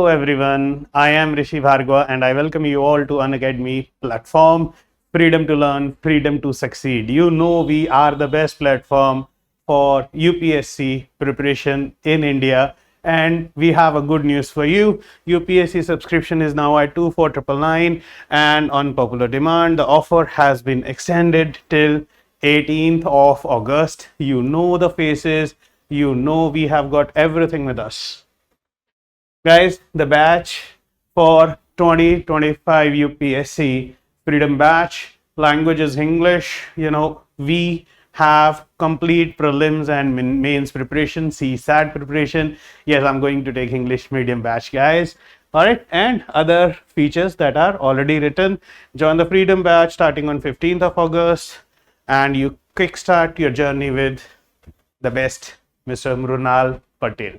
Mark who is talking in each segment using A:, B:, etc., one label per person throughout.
A: everyone, I am Rishi Bhargava and I welcome you all to Unacademy platform. Freedom to learn, freedom to succeed. You know we are the best platform for UPSC preparation in India, and we have a good news for you. UPSC subscription is now at 24,999 and on popular demand the offer has been extended till 18th of August. You know the faces, you know we have got everything with us. Guys, the batch for 2025 UPSC Freedom Batch, language is English. You know, we have complete prelims and mains preparation, CSAT preparation. Yes, I'm going to take English medium batch, guys. All right, and other features that are already written. Join the Freedom Batch starting on 15th of August, and you kickstart your journey with the best, Mr. Mrunal Patel.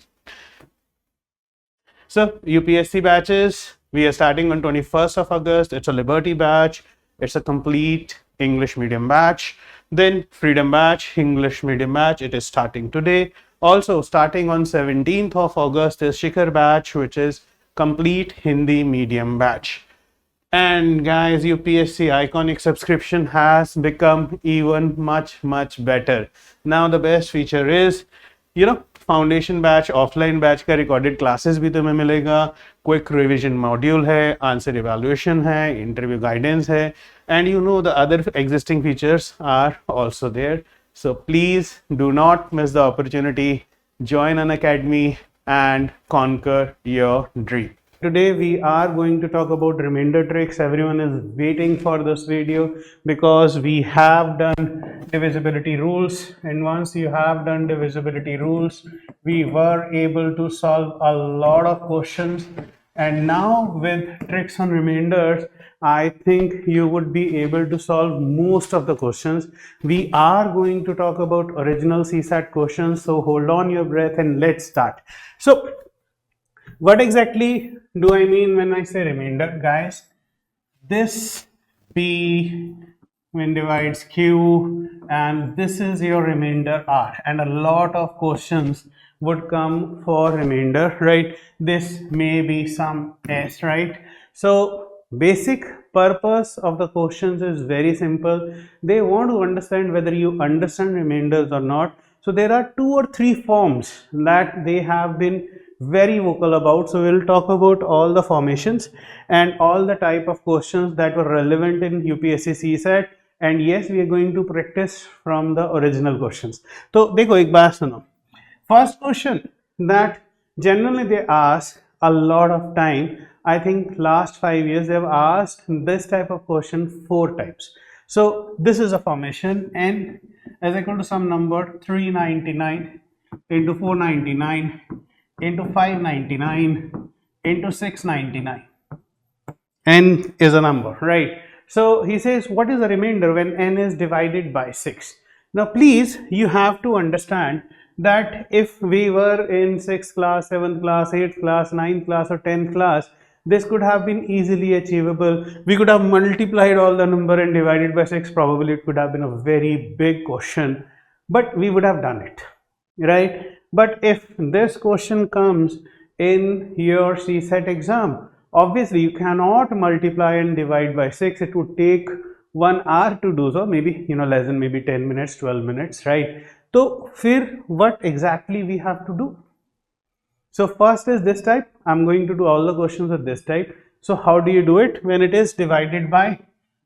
A: So UPSC batches, we are starting on 21st of August. It's a Liberty batch. It's a complete English medium batch. Then Freedom batch, English medium batch. It is starting today. Also starting on 17th of August is Shikhar batch, which is complete Hindi medium batch. And guys, UPSC iconic subscription has become even much better. Now the best feature is, you know, foundation batch, offline batch का recorded classes भी तुम्हें मिलेगा, quick revision module है, answer evaluation है, interview guidance है, and you know the other existing features are also there. So please do not miss the opportunity. Join Unacademy and conquer your dream. Today we are going to talk about remainder tricks. Everyone is waiting for this video because we have done divisibility rules, and once you have done divisibility rules, we were able to solve a lot of questions, and now with tricks on remainders, I think you would be able to solve most of the questions. We are going to talk about original CSAT questions, so hold on your breath and let's start. So what exactly do I mean when I say remainder, guys? This P when divides Q, and this is your remainder R, and a lot of questions would come for remainder, right? This may be some S, right? So basic purpose of the questions is very simple. They want to understand whether you understand remainders or not. So there are 2 or 3 forms that they have been very vocal about. So we'll talk about all the formations and all the type of questions that were relevant in UPSC CSAT, and yes, we are going to practice from the original questions. So देखो एक बात सुनो. First question that generally they ask a lot of time, I think last 5 years they have asked this type of question 4 times. So this is a formation, and as equal to some number 399 into 499 into 599 into 699. N is a number, right? So he says, what is the remainder when n is divided by 6? Now please, you have to understand that if we were in 6th class, 7th class, 8th class, 9th class or 10th class, this could have been easily achievable. We could have multiplied all the number and divided by 6. Probably it could have been a very big question, but we would have done it, right? But if this question comes in your CSAT exam, obviously you cannot multiply and divide by 6. It would take 1 hour to do so, maybe, you know, less than maybe 10 minutes, 12 minutes, right? So फिर what exactly we have to do? So first is this type. I'm going to do all the questions with this type. So how do you do it when it is divided by?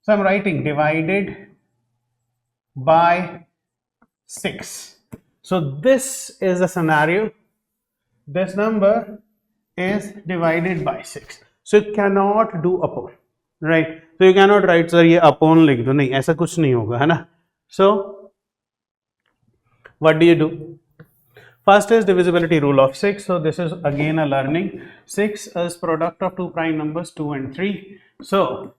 A: So I'm writing divided by 6. So this is a scenario. This number is divided by 6. So you cannot do upon, right? So you cannot write, sir, ये upon लिख दो, नहीं, ऐसा कुछ नहीं होगा, है ना? So what do you do? First is divisibility rule of 6. So this is again a learning. 6 is product of 2 prime numbers 2 and 3. So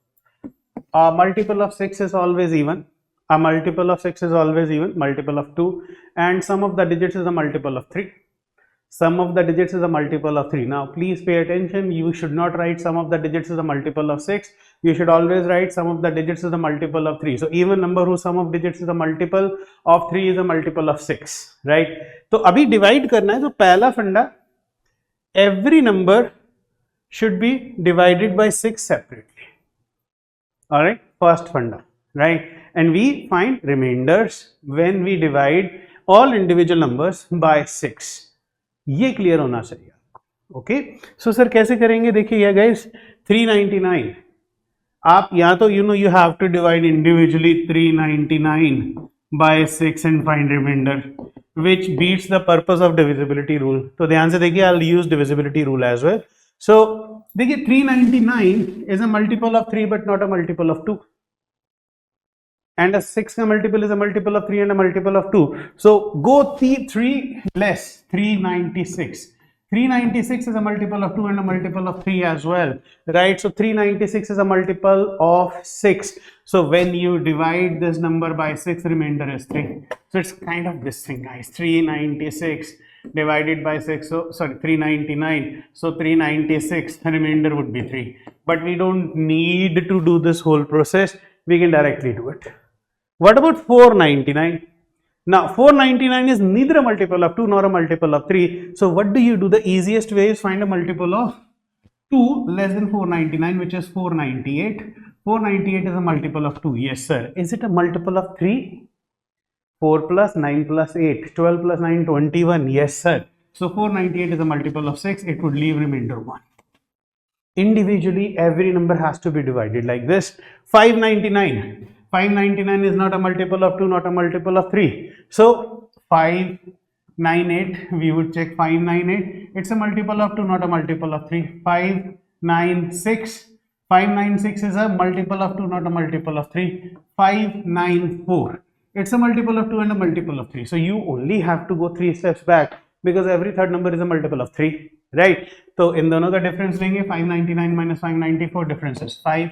A: a multiple of 6 is always even. A multiple of 6 is always even, multiple of 2, and sum of the digits is a multiple of 3. Sum of the digits is a multiple of 3. Now please pay attention, you should not write sum of the digits is a multiple of 6. You should always write sum of the digits is a multiple of 3. So even number whose sum of digits is a multiple of 3 is a multiple of 6, right? तो अभी divide करना है, तो पहला फंडा, every number should be divided by 6 separately. All right, first funda, right? And we find remainders when we divide all individual numbers by 6. ये clear होना चाहिए. ओके, सो सर कैसे करेंगे? देखिए गाइस, 399 आप या तो you have to divide individually 399 by 6 and find remainder, which beats the purpose of divisibility rule. तो ध्यान से देखिए, I will use divisibility rule as well. So देखिए 399 is a multiple of 3 but not a multiple of 2, and a 6 ka multiple is a multiple of 3 and a multiple of 2. So go 3 less, 396. 396 is a multiple of 2 and a multiple of 3 as well, right? So 396 is a multiple of 6. So when you divide this number by 6, remainder is 3. So it's kind of this thing, guys. 396 divided by 6, so sorry, 399. So 396, the remainder would be 3. But we don't need to do this whole process. We can directly do it. What about 499? Now 499 is neither a multiple of 2 nor a multiple of 3. So what do you do? The easiest way is find a multiple of 2 less than 499, which is 498. 498 is a multiple of 2. Yes sir. Is it a multiple of 3? 4 plus 9 plus 8, 12 plus 9, 21. Yes sir. So 498 is a multiple of 6. It would leave remainder 1. Individually every number has to be divided like this. 599 is not a multiple of 2, not a multiple of 3. So 598, we would check 598. It's a multiple of 2, not a multiple of 3. 596 is a multiple of 2, not a multiple of 3. 594, it's a multiple of 2 and a multiple of 3. So you only have to go 3 steps back, because every third number is a multiple of 3, right? So in दोनों का difference लेंगे, 599 minus 594, difference is 5.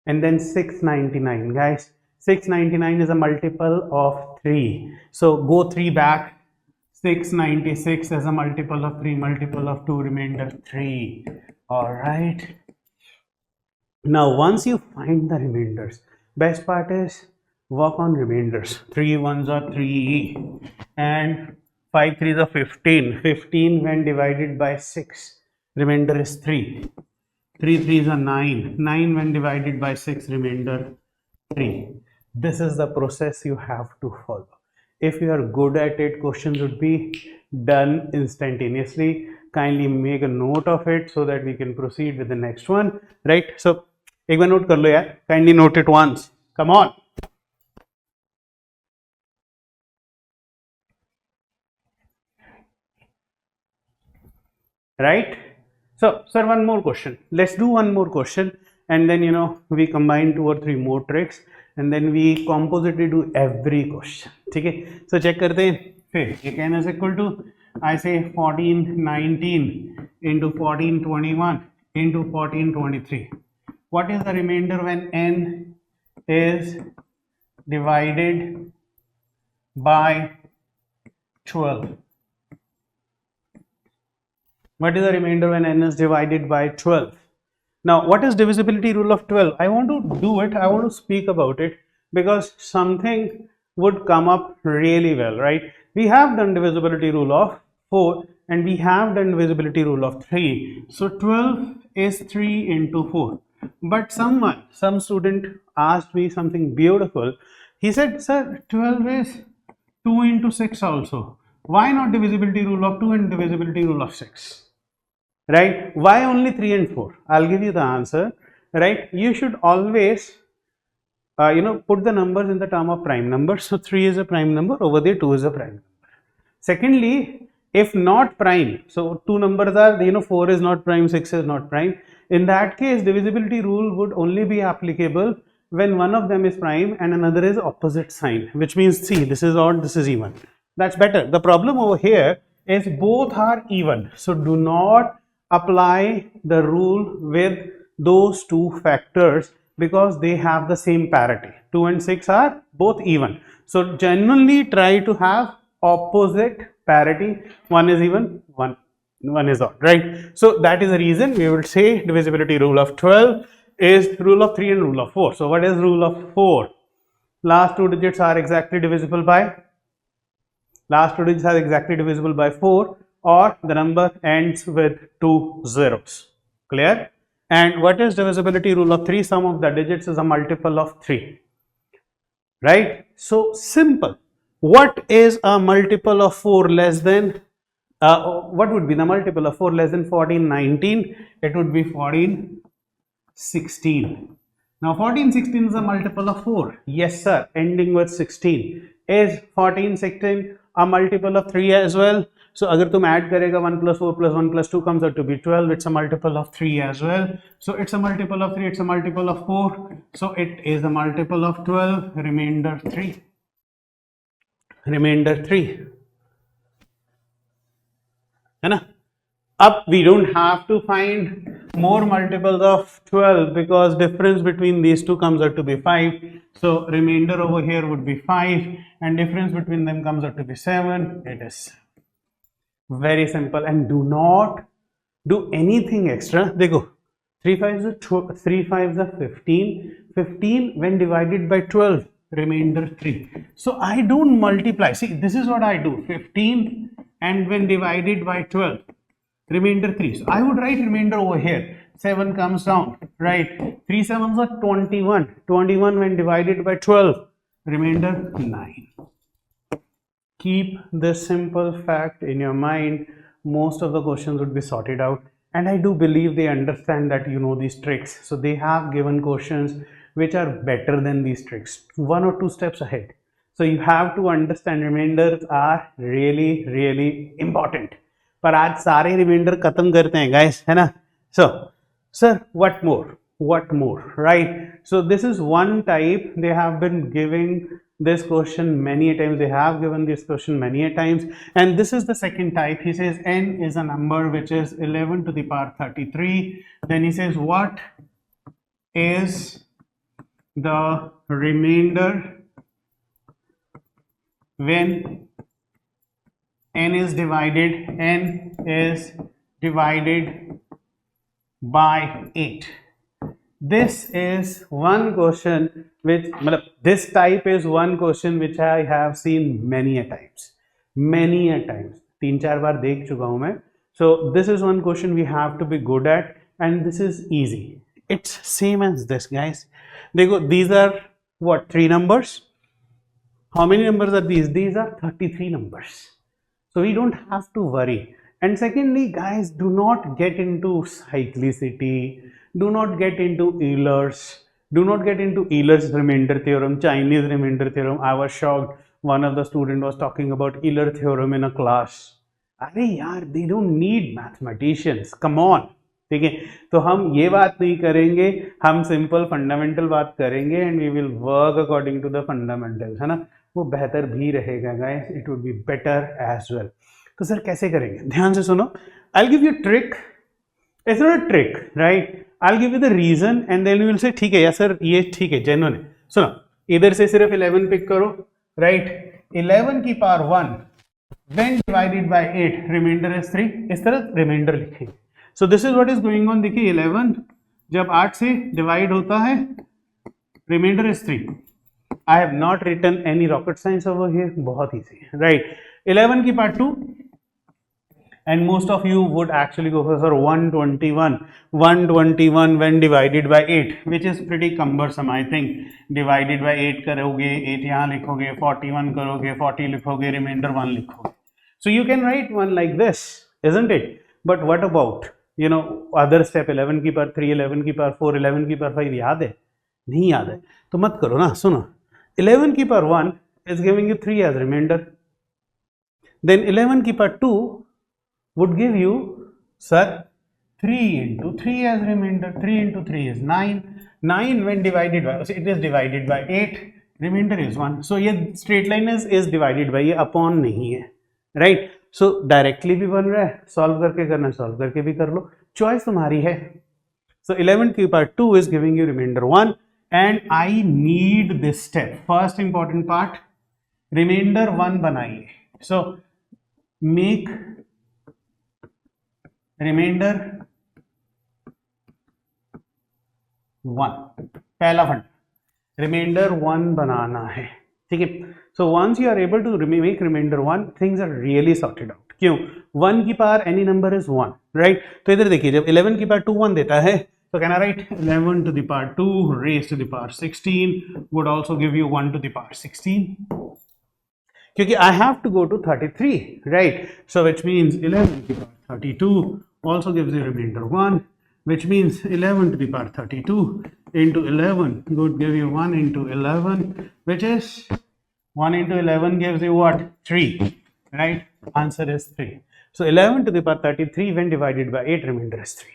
A: And then 699, guys, 699 is a multiple of 3. So go 3 back. 696 is a multiple of 3, multiple of 2, remainder 3. All right. Now once you find the remainders, best part is work on remainders. 3 ones are 3 and 5 threes are 15. 15 when divided by 6, remainder is 3. 3 threes are 9. 9 when divided by 6, remainder 3. This is the process you have to follow. If you are good at it, questions would be done instantaneously. Kindly make a note of it so that we can proceed with the next one, right? So एक बार note कर लो यार. Kindly note it once. Come on. Right? So sir, one more question. Let's do one more question, and then we combine 2 or 3 more tricks, and then we compositely do every question. ठीक है? So check करते हैं. फिर n is equal to, I say 1419 into 1421 into 1423. What is the remainder when n is divided by 12? What is the remainder when n is divided by 12? Now, what is divisibility rule of 12? I want to do it, I want to speak about it, because something would come up really well, right? We have done divisibility rule of 4 and we have done divisibility rule of 3. So 12 is 3 into 4. But some student asked me something beautiful. He said, sir, 12 is 2 into 6 also. Why not divisibility rule of 2 and divisibility rule of 6? Right? Why only 3 and 4? I'll give you the answer, right? You should always put the numbers in the term of prime numbers. So 3 is a prime number, over there 2 is a prime number. Secondly, if not prime, so 2 numbers are, 4 is not prime, 6 is not prime. In that case, divisibility rule would only be applicable when one of them is prime and another is opposite sign, which means, see, this is odd, this is even. That's better. The problem over here is both are even. So do not apply the rule with those two factors, because they have the same parity. 2 and 6 are both even. So genuinely try to have opposite parity. One is even, one is odd, right? So that is the reason we will say divisibility rule of 12 is rule of 3 and rule of 4. So what is rule of 4? Last 2 digits are exactly divisible by 4, or the number ends with 2 zeros. Clear? And what is divisibility rule of 3? Sum of the digits is a multiple of 3. Right? So simple. What is a multiple of 4 less than, what would be the multiple of 4 less than 14, 19? It would be 14, 16. Now 14, 16 is a multiple of 4. Yes sir, ending with 16. Is 14, 16 a multiple of 3 as well? So अगर तुम add करेगा 1 plus 4 plus 1 plus 2 comes out to be 12. It's a multiple of 3 as well. So it's a multiple of 3, it's a multiple of 4. So it is a multiple of 12, remainder 3. Remainder 3. है ना? Up, we don't have to find more multiples of 12 because difference between these two comes out to be 5. So remainder over here would be 5 and difference between them comes out to be 7. It is very simple, and do not do anything extra. Dekho, 3 5s are 3 5s are 15. 15 when divided by 12, remainder 3. So I don't multiply. See, this is what I do. 15 and when divided by 12, remainder 3. So I would write remainder over here. 7 comes down, right? 3 7s are 21. 21 when divided by 12, remainder 9. Keep this simple fact in your mind. Most of the questions would be sorted out, and I do believe they understand that you know these tricks. So they have given questions which are better than these tricks, 1 or 2 steps ahead. So you have to understand remainders are really, really important. पर आज सारे reminder खत्म करते हैं guys, है ना? So sir, what more, right? So this is one type. They have been giving this question many a times. They have given this question many a times, and this is the second type. He says n is a number which is 11 to the power 33. Then he says what is the remainder when n is divided by 8. This is one question which, this type is one question which I have seen many a times. 3-4 बार देख चुका हूं मैं. So this is one question we have to be good at, and this is easy. It's same as this, guys. देखो, these are what, 3 numbers. How many numbers are these? These are 33 numbers. So we don't have to worry. And secondly, guys, do not get into cyclicity. Do not get into Euler's. Do not get into Euler's remainder theorem, Chinese remainder theorem. I was shocked. One of the students was talking about Euler theorem in a class. अरे यार, they don't need mathematicians. Come on. ठीक है, तो हम ये बात नहीं करेंगे, हम सिंपल फंडामेंटल बात करेंगे and we will work according to the fundamentals, है ना? वो बेहतर भी रहेगा guys, it would be better as well. तो सर कैसे करेंगे? ध्यान से सुनो. I will give you trick. It's not a trick, right? I will give you the reason and then you will say ठीक है या सर ये ठीक है, जेन्युइन है. सुनो, इधर से सिर्फ 11 पिक करो, राइट? 11 की power 1 when divided by 8, remainder is 3. इस तरह रिमाइंडर लिखेंगे. So this is what is going on. देखिए 11 जब 8 से डिवाइड होता है, remainder is 3. I have not written any rocket science over here. बहुत easy, right? 11 की part 2, and most of you would actually go for 121. 121 when divided by 8, which is pretty cumbersome, I think. Divided by 8 करोगे, 8 यहाँ लिखोगे, 41 करोगे, 40 लिखोगे, remainder 1 लिखोगे. So you can write one like this, isn't it? But what about, you know, other step? 11 की power 3, 11 की power 4, 11 की power 5 याद है? नहीं याद है तो मत करो ना. सुनो, 11 की power 1 is giving you 3 as remainder. Then 11 की power 2 would give you, sir, 3 into 3 as remainder. 3 into 3 is 9. 9 when divided by, so it is divided by 8. Remainder is 1. So ये straight line is divided by, ये upon नहीं है, right? So directly भी बन रहा है, solve करके करना, solve करके भी कर लो, choice तुम्हारी है. So 11 की power 2 is giving you remainder 1. And I need this step. First important part, remainder 1 बनाइए. So make remainder 1. पहला फंड, remainder 1 बनाना है, ठीक है? So once you are able to make remainder 1, things are really sorted out. क्यों? 1 की power any number is 1, right? तो इधर देखिए, जब 11 की पावर 2 1 देता है, so can I write 11 to the power 2 raised to the power 16 would also give you 1 to the power 16. क्योंकि I have to go to 33, right? So which means 11 to the power 32 also gives you remainder 1, which means 11 to the power 32 into 11 would give you 1 into 11, which is 1 into 11 gives you what? 3, right? Answer is 3. So 11 to the power 33 when divided by 8, remainder is 3.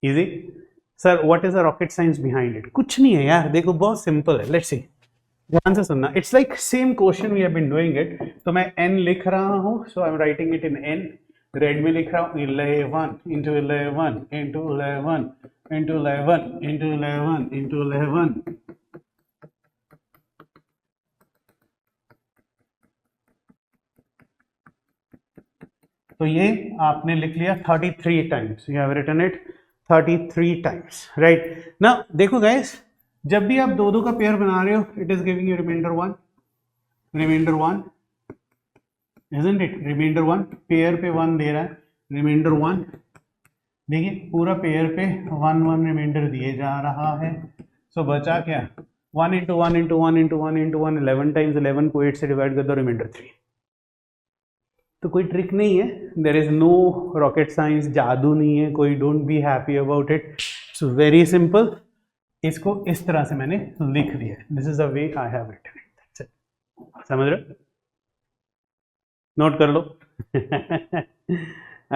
A: Easy? Sir, what is the rocket science behind it? कुछ नहीं है यार, देखो बहुत simple है. Let's see. ध्यान से सुनना. It's like same question we have been doing it. तो मैं n लिख रहा हूँ, so I'm writing it in n. Red में लिख रहा हूँ 11 into 11 into 11 into 11 into 11 into 11. तो ये आपने लिख लिया 33 times. You have written it 33 times, right? ना देखो गाइस, जब भी आप दो दो का पेयर बना रहे हो, it is giving you remainder 1, remainder 1, isn't it? Remainder 1 pair पे 1 दे रहा है, रिमाइंडर 1. देखिए पूरा पेयर पे 1 1 रिमाइंडर दिए जा रहा है. सो बचा क्या? 1 into 1 into 1 into 1 into 1, 11 times 11 को 8 से डिवाइड कर दो, रिमाइंडर 3. तो कोई ट्रिक नहीं है, there is no rocket science, जादू नहीं है कोई. Don't be happy about it, it's very simple. इसको इस तरह से मैंने लिख दिया. This is the way I have written it. समझ रहे हो? नोट कर लो.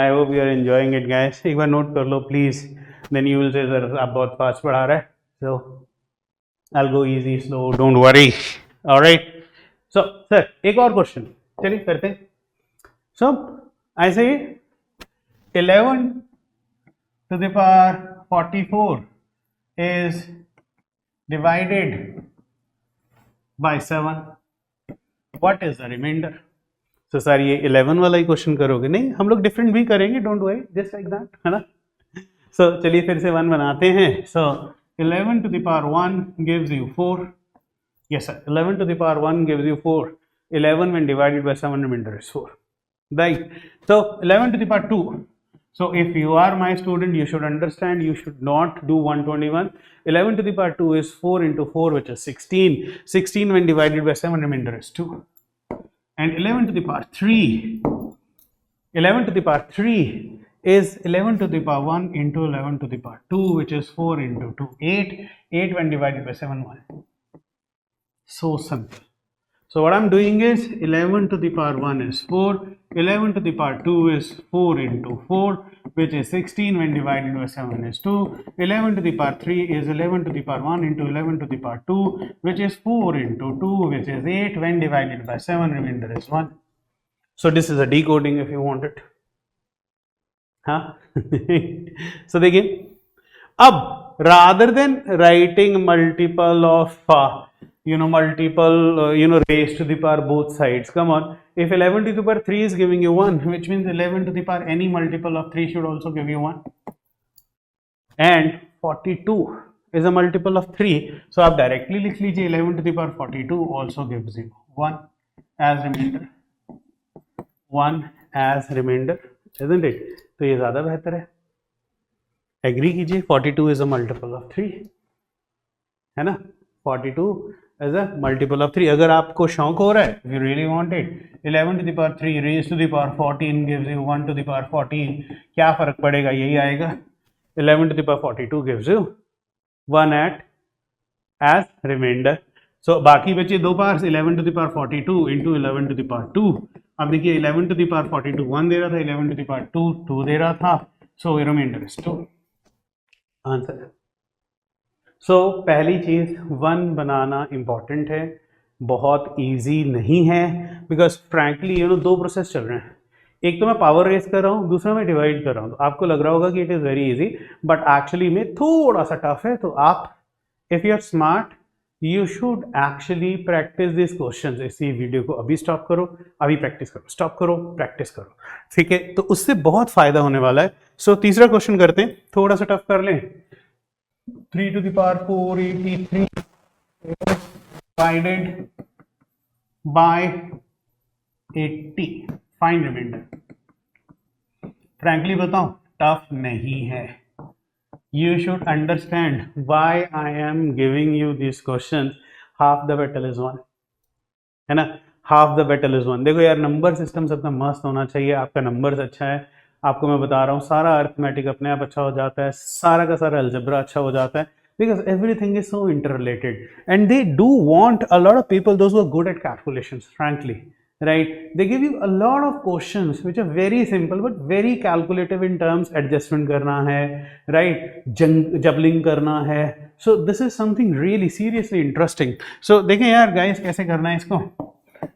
A: I hope you are enjoying it guys. एक बार नोट कर लो please, then you will say sir आप बहुत फास्ट पढ़ा रहे हैं. So I will go easy slow, don't worry. Alright. So sir एक और क्वेश्चन चलिए करते हैं. So I say 11 to the power 44 is divided by 7. What is the remainder? So sir ये 11 वाला ही क्वेश्चन करोगे? नहीं, हम लोग डिफरेंट भी करेंगे, don't worry, just like that, है ना? So चलिए फिर से 1 बनाते हैं. So 11 to the power 1 gives you 4. Yes sir, 11 to the power 1 gives you 4. 11 when divided by 7, remainder is 4. Right. So 11 to the power 2. So if you are my student, you should understand, you should not do 121. 11 to the power 2 is 4 into 4, which is 16. 16 when divided by 7, remainder is 2. And 11 to the power 3. 11 to the power 3 is 11 to the power 1 into 11 to the power 2, which is 4 into 2, 8. 8 when divided by 7, 1. So simple. So what I'm doing is 11 to the power 1 is 4, 11 to the power 2 is 4 into 4, which is 16 when divided by 7 is 2, 11 to the power 3 is 11 to the power 1 into 11 to the power 2, which is 4 into 2, which is 8 when divided by 7, remainder is 1. So this is a decoding if you want it. हाँ. So देखिए, अब rather than writing multiple of raised to the power both sides, come on, if 11 to the power 3 is giving you 1, which means 11 to the power any multiple of 3 should also give you 1, and 42 is a multiple of 3, so आप directly लिख लीजिए 11 to the power 42 also gives you 1 as remainder, 1 as remainder, isn't it? तो ये ज़्यादा बेहतर है. Agree कीजिए, 42 is a multiple of 3, है ना? 42 as a multiple of 3. अगर आपको शौक हो रहा है, if you really want it, 11 to the power 3 raised to the power 14 gives you 1 to the power 14. क्या फर्क पड़ेगा? यही आएगा. 11 to the power 42 gives you 1 as remainder. So बाकी बचे दो parts, 11 to the power 42 into 11 to the power 2. अब देखिए 11 to the power 42 1 दे रहा था, 11 to the power 2 2 दे रहा था, so remainder is 2. आंसर. सो पहली चीज़ 1 बनाना इम्पॉर्टेंट है, बहुत इजी नहीं है, बिकॉज फ्रैंकली दो प्रोसेस चल रहे हैं. एक तो मैं पावर रेस कर रहा हूँ, दूसरा मैं डिवाइड कर रहा हूँ. तो आपको लग रहा होगा कि it is very easy, but actually में थोड़ा सा टफ है. तो आप if you are smart you should actually practise this question. इसी वीडियो को अभी स्टॉप करो, अभी प्रैक्टिस करो, स्टॉप करो, प्रैक्टिस करो, ठीक है? तो उससे बहुत फायदा होने वाला है. सो तीसरा क्वेश्चन करते हैं, थोड़ा सा टफ कर लें. 3 to the power 483 divided by 80, find remainder. Frankly बताओ टफ नहीं है। You should understand why I am giving you these questions. Half the battle is won, है ना? Half the battle is one. देखो यार, नंबर सिस्टम सबका मस्त होना चाहिए। आपका नंबर्स अच्छा है, आपको मैं बता रहा हूँ, सारा अर्थमेटिक अपने आप अच्छा हो जाता है, सारा का सारा अलजेब्रा अच्छा हो जाता है, because everything is so interrelated and they do want a lot of people those who are good at calculations, frankly, right? They give you a lot of questions which are very simple but very calculative in terms adjustment करना है, right? जबलिंग करना है, so this is something really seriously interesting. So देखें यार guys, कैसे करना है इसको।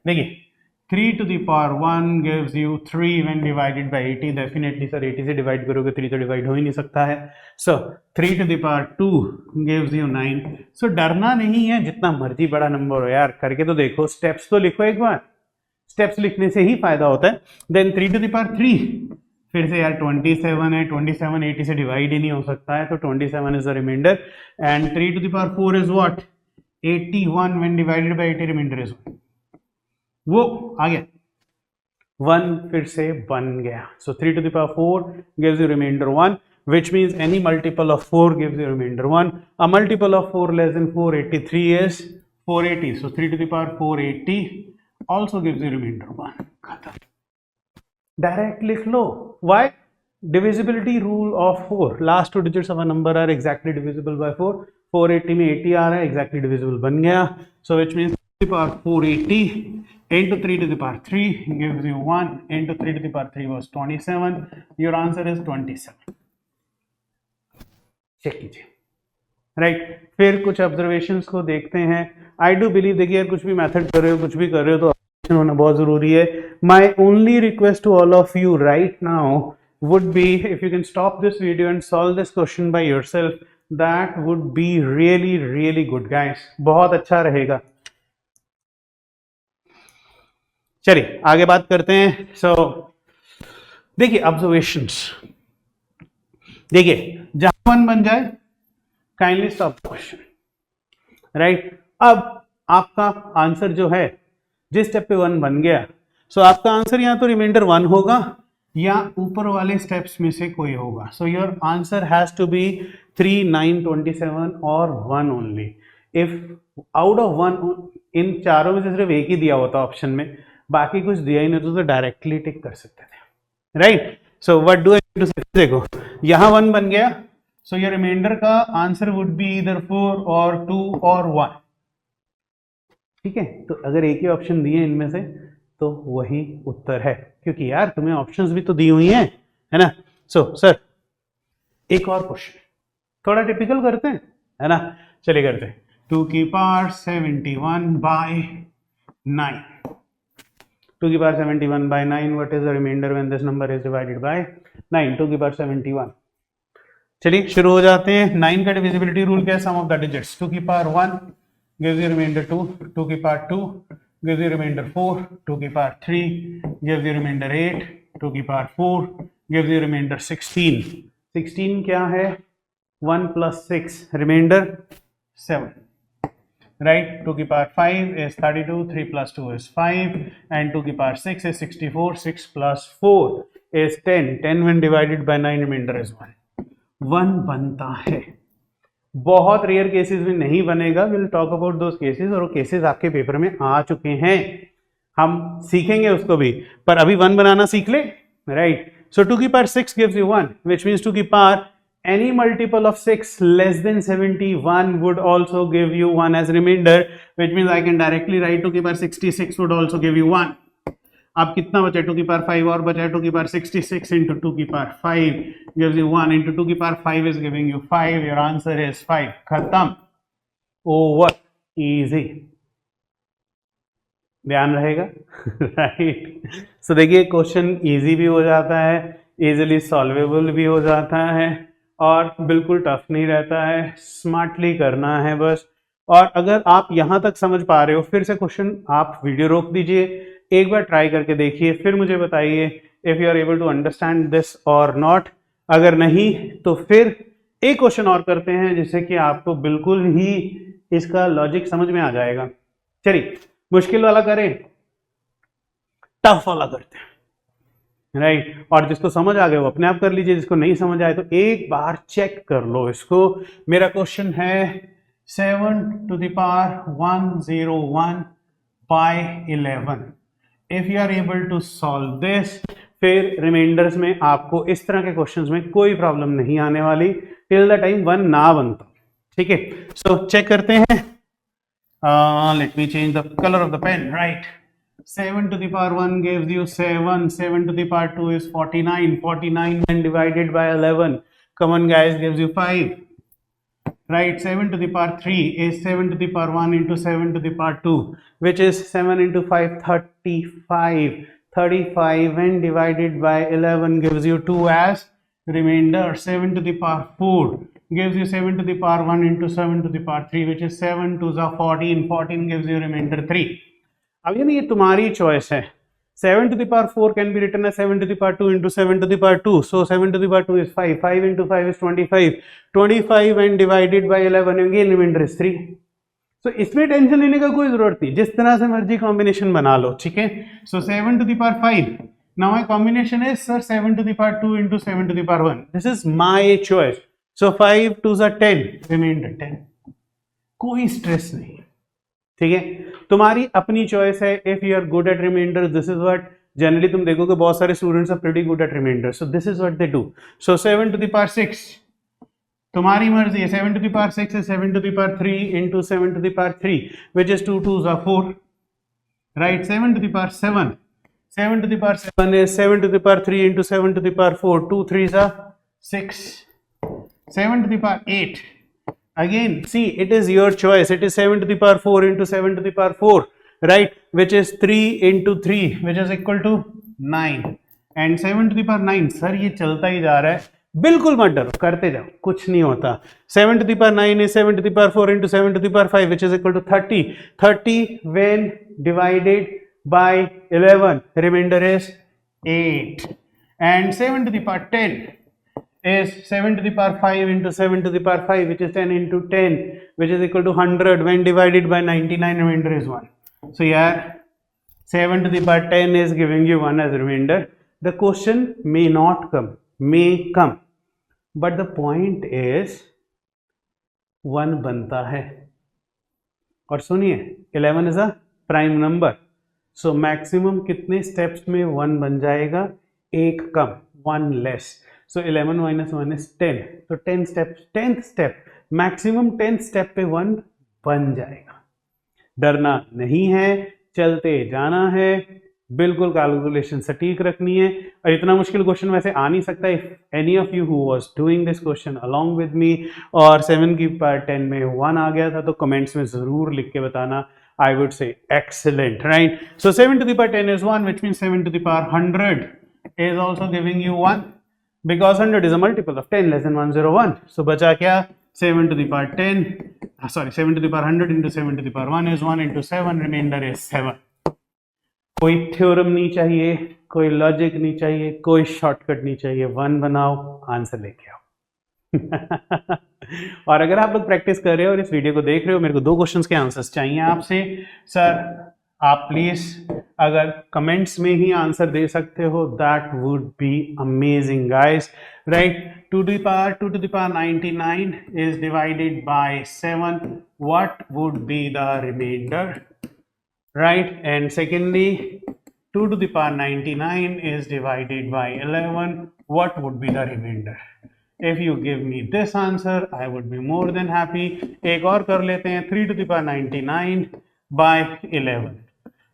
A: देखिए 3 to the power 1 gives you 3 when divided by 80. Definitely sir 80 से डिवाइड करोगे 3 तो डिवाइड हो ही नहीं सकता है। सो 3 to the power 2 gives you 9. सो डरना नहीं है, जितना मर्जी बड़ा नंबर हो यार, करके तो देखो, स्टेप्स तो लिखो एक बार, स्टेप्स लिखने से ही फायदा होता है। देन 3 to the power 3, फिर से यार 27 है, 27 80 से डिवाइड ही नहीं हो सकता है, तो 27 is the remainder. And 3 to the power 4 is what, 81 when divided by 80, remainder is 1। वो आ गया 1, फिर से बन गया। सो 3 to the power 4 gives you remainder 1, which means any multiple of 4 gives you remainder 1. A multiple of 4 less than 483 is 480. So 3 to the power 480 also gives you remainder 1. खत्म, direct लिख लो। Why? Divisibility rule of 4. Last two digits of a number are exactly divisible by 4. 480 में 80 आ रहा है, exactly divisible बन गया। So which means 3 to the power 480 into 3 to the power 3 gives you 1 into 3 to the power 3 was 27. Your answer is 27. Check कीजिए, right? फिर कुछ observations को देखते हैं। आई डू बिलीव, देखिए यार, कुछ भी मेथड कर रहे हो, कुछ भी कर रहे हो, तो ऑब्जर्वेशन होना बहुत जरूरी है। My only request to all of you right now would be if you can stop this video and solve this question by yourself, that would be really really good guys, बहुत अच्छा रहेगा। चलिए आगे बात करते हैं। सो देखिए ऑब्जर्वेशंस, देखिए जहां 1 बन जाए काइंडली स्टॉप क्वेश्चन, राइट? अब आपका आंसर जो है, जिस स्टेप पे 1 बन गया, सो आपका आंसर या तो रिमाइंडर 1 होगा या ऊपर वाले स्टेप्स में से कोई होगा। So your answer has to be 3, 9, 27 और 1 ओनली। इफ आउट ऑफ 1 इन चारों में से सिर्फ एक ही दिया होता ऑप्शन में, बाकी कुछ दिया ही नहीं तो डायरेक्टली टिक कर सकते थे, right? So what do I do, देखो यहां 1 बन गया, सो योर रिमाइंडर का आंसर वुड बी इधर 4 और 2 और 1, ठीक है? तो अगर एक ही ऑप्शन दिए इनमें से तो वही उत्तर है, क्योंकि यार तुम्हें ऑप्शंस भी तो दी हुई हैं, है ना? सो सर एक और क्वेश्चन थोड़ा टिपिकल करते हैं, है ना? चलिए करते हैं। 2 की पावर 71 बाय 9, 2 की power 71 by 9, what is the remainder when this number is divided by 9? 2 की पावर 71। चलिए शुरू हो जाते हैं। 9 का डिविजिबिलिटी रूल क्या है? सम ऑफ द डिजिट्स। 2 की पावर 1 gives you remainder 2, 2 की पावर 2 gives you remainder 4, 2 की पावर 3 gives you remainder 8, 2 की पावर 4 gives you remainder 16। 16 क्या है? 1 plus 6, remainder 7, right? 2 की power 5 is 32, 3 plus 2 is 5 and 2 की power 6 is 64, 6 plus 4 is 10, 10 when divided by 9 remainder is 1, 1 बनता है। बहुत रेयर केसेस में नहीं बनेगा, will talk about those cases, और वो केसेस आपके पेपर में आ चुके हैं, हम सीखेंगे उसको भी, पर अभी 1 बनाना सीख ले, राइट? सो 2 की power 6 gives you 1, which means 2 की power any multiple of 6 less than 71 would also give you 1 as remainder, which means I can directly write 2 की power 66 would also give you 1। अब कितना बचा? 2 की पावर 5 और बचा है, 2 की पावर 66 into 2 की पावर 5 gives you 1 into 2 की power 5 is giving you 5, your answer is 5। खत्म, ओवर, इजी, ध्यान रहेगा, राइट? सो देखिए क्वेश्चन इजी भी हो जाता है, इजीली सॉल्वेबल भी हो जाता है, और बिल्कुल टफ नहीं रहता है, स्मार्टली करना है बस। और अगर आप यहां तक समझ पा रहे हो, फिर से क्वेश्चन आप वीडियो रोक दीजिए, एक बार ट्राई करके देखिए, फिर मुझे बताइए if you are able to understand this और नॉट। अगर नहीं तो फिर एक क्वेश्चन और करते हैं, जिससे कि आपको बिल्कुल ही इसका लॉजिक समझ में आ जाएगा। चलिए मुश्किल वाला करें, टफ वाला करते हैं, राइट। और जिसको समझ आ गया वो अपने आप कर लीजिए, जिसको नहीं समझ आए तो एक बार चेक कर लो इसको। मेरा क्वेश्चन है 7 to the power 101 by 11। If you are able to solve this, फिर रिमाइंडर्स में आपको इस तरह के क्वेश्चंस में कोई प्रॉब्लम नहीं आने वाली टिल द टाइम 1 ना बनता। ठीक है, सो चेक करते हैं। Let me change the color of the pen, right? 7 to the power 1 gives you 7, 7 to the power 2 is 49, 49 when divided by 11, come on guys, gives you 5, right? 7 to the power 3 is 7 to the power 1 into 7 to the power 2, which is 7 into 5, 35, 35 when divided by 11 gives you 2 as remainder, 7 to the power 4 gives you 7 to the power 1 into 7 to the power 3, which is 7 to the 14, 14 gives you remainder 3। अब ये तुम्हारी choice है। 7 to the power 4 can be written as 7 to the power 2 into 7 to the power 2, so 7 to the power 2 is 5, 5 into 5 is 25, 25 when divided by 11 again remainder is 3। so इसमें tension लेने का कोई जरूरत नहीं, जिस तरह से मर्जी कॉम्बिनेशन बना लो, ठीक है। so 7 to the power 5, now my combination is sir 7 to the power 2 into 7 to the power 1, this is my choice। so 5 2s are 10, remainder 10, कोई स्ट्रेस नहीं, ठीक है, तुम्हारी अपनी चॉइस है। If you are good at remainder, this is what generally तुम देखोगे बहुत सारे students are pretty good at remainder, so this is what they do. So 7 to the power 6, तुम्हारी मर्जी है, 7 to the power 6 is 7 to the power 3 into 7 to the power 3, which is 2 2s are 4, right? 7 to the power 7, 7 to the power 7 is 7 to the power 3 into 7 to the power 4, 2 3s are 6, 7 to the power 8, again see it is your choice, it is 7 to the power 4 into 7 to the power 4, right, which is 3 into 3, which is equal to 9, and 7 to the power 9, sir ये चलता ही जा रहा है, बिल्कुल मत डरो, करते जाओ, कुछ नहीं होता। 7 to the power 9 is 7 to the power 4 into 7 to the power 5, which is equal to 30, 30 when divided by 11 remainder is 8, and 7 to the power 10 is 7 to the power 5 into 7 to the power 5, which is 10 into 10, which is equal to 100 when divided by 99, remainder is 1। so yeah, 7 to the power 10 is giving you 1 as remainder। the question may not come, may come, but the point is 1 बनता है। और सुनिए 11 is a prime number, so maximum कितने steps में 1 बन जाएगा, एक कम, 1 less, so 11 minus 1 is 10, so 10 steps, 10th step maximum 10th step पे 1 बन जाएगा। डरना नहीं है, चलते जाना है, बिल्कुल कैलकुलेशन सटीक रखनी है। और इतना मुश्किल क्वेश्चन वैसे आ नहीं सकता। If any of you who was doing this question along with me और 7 की पावर 10 में 1 आ गया था तो कमेंट्स में जरूर लिख के बताना। I would say excellent, right? So 7 to the power 10 is 1, which means 7 to the power 100 is also giving you 1 because 100 is a multiple of 10 less than 101. So बचा क्या, 7 to the power 10, sorry 7 to the power 100 into 7 to the power 1 is 1 into 7, remainder is 7. कोई theorem नहीं चाहिए, कोई logic नहीं चाहिए, कोई shortcut नहीं चाहिए, 1 बनाओ, आंसर लेके आओ। और अगर आप लोग प्रैक्टिस कर रहे हो और इस वीडियो को देख रहे हो, मेरे को 2 क्वेश्चंस के आंसर्स चाहिए आपसे। सर आप प्लीज अगर कमेंट्स में ही आंसर दे सकते हो, that would be amazing guys, right. 2 to the power 99 is divided by 7, what would be the remainder, right? And secondly 2 to the power 99 is divided by 11, what would be the remainder? If you give me this answer, I would be more than happy. एक और कर लेते हैं, 3 to the power 99 by 11.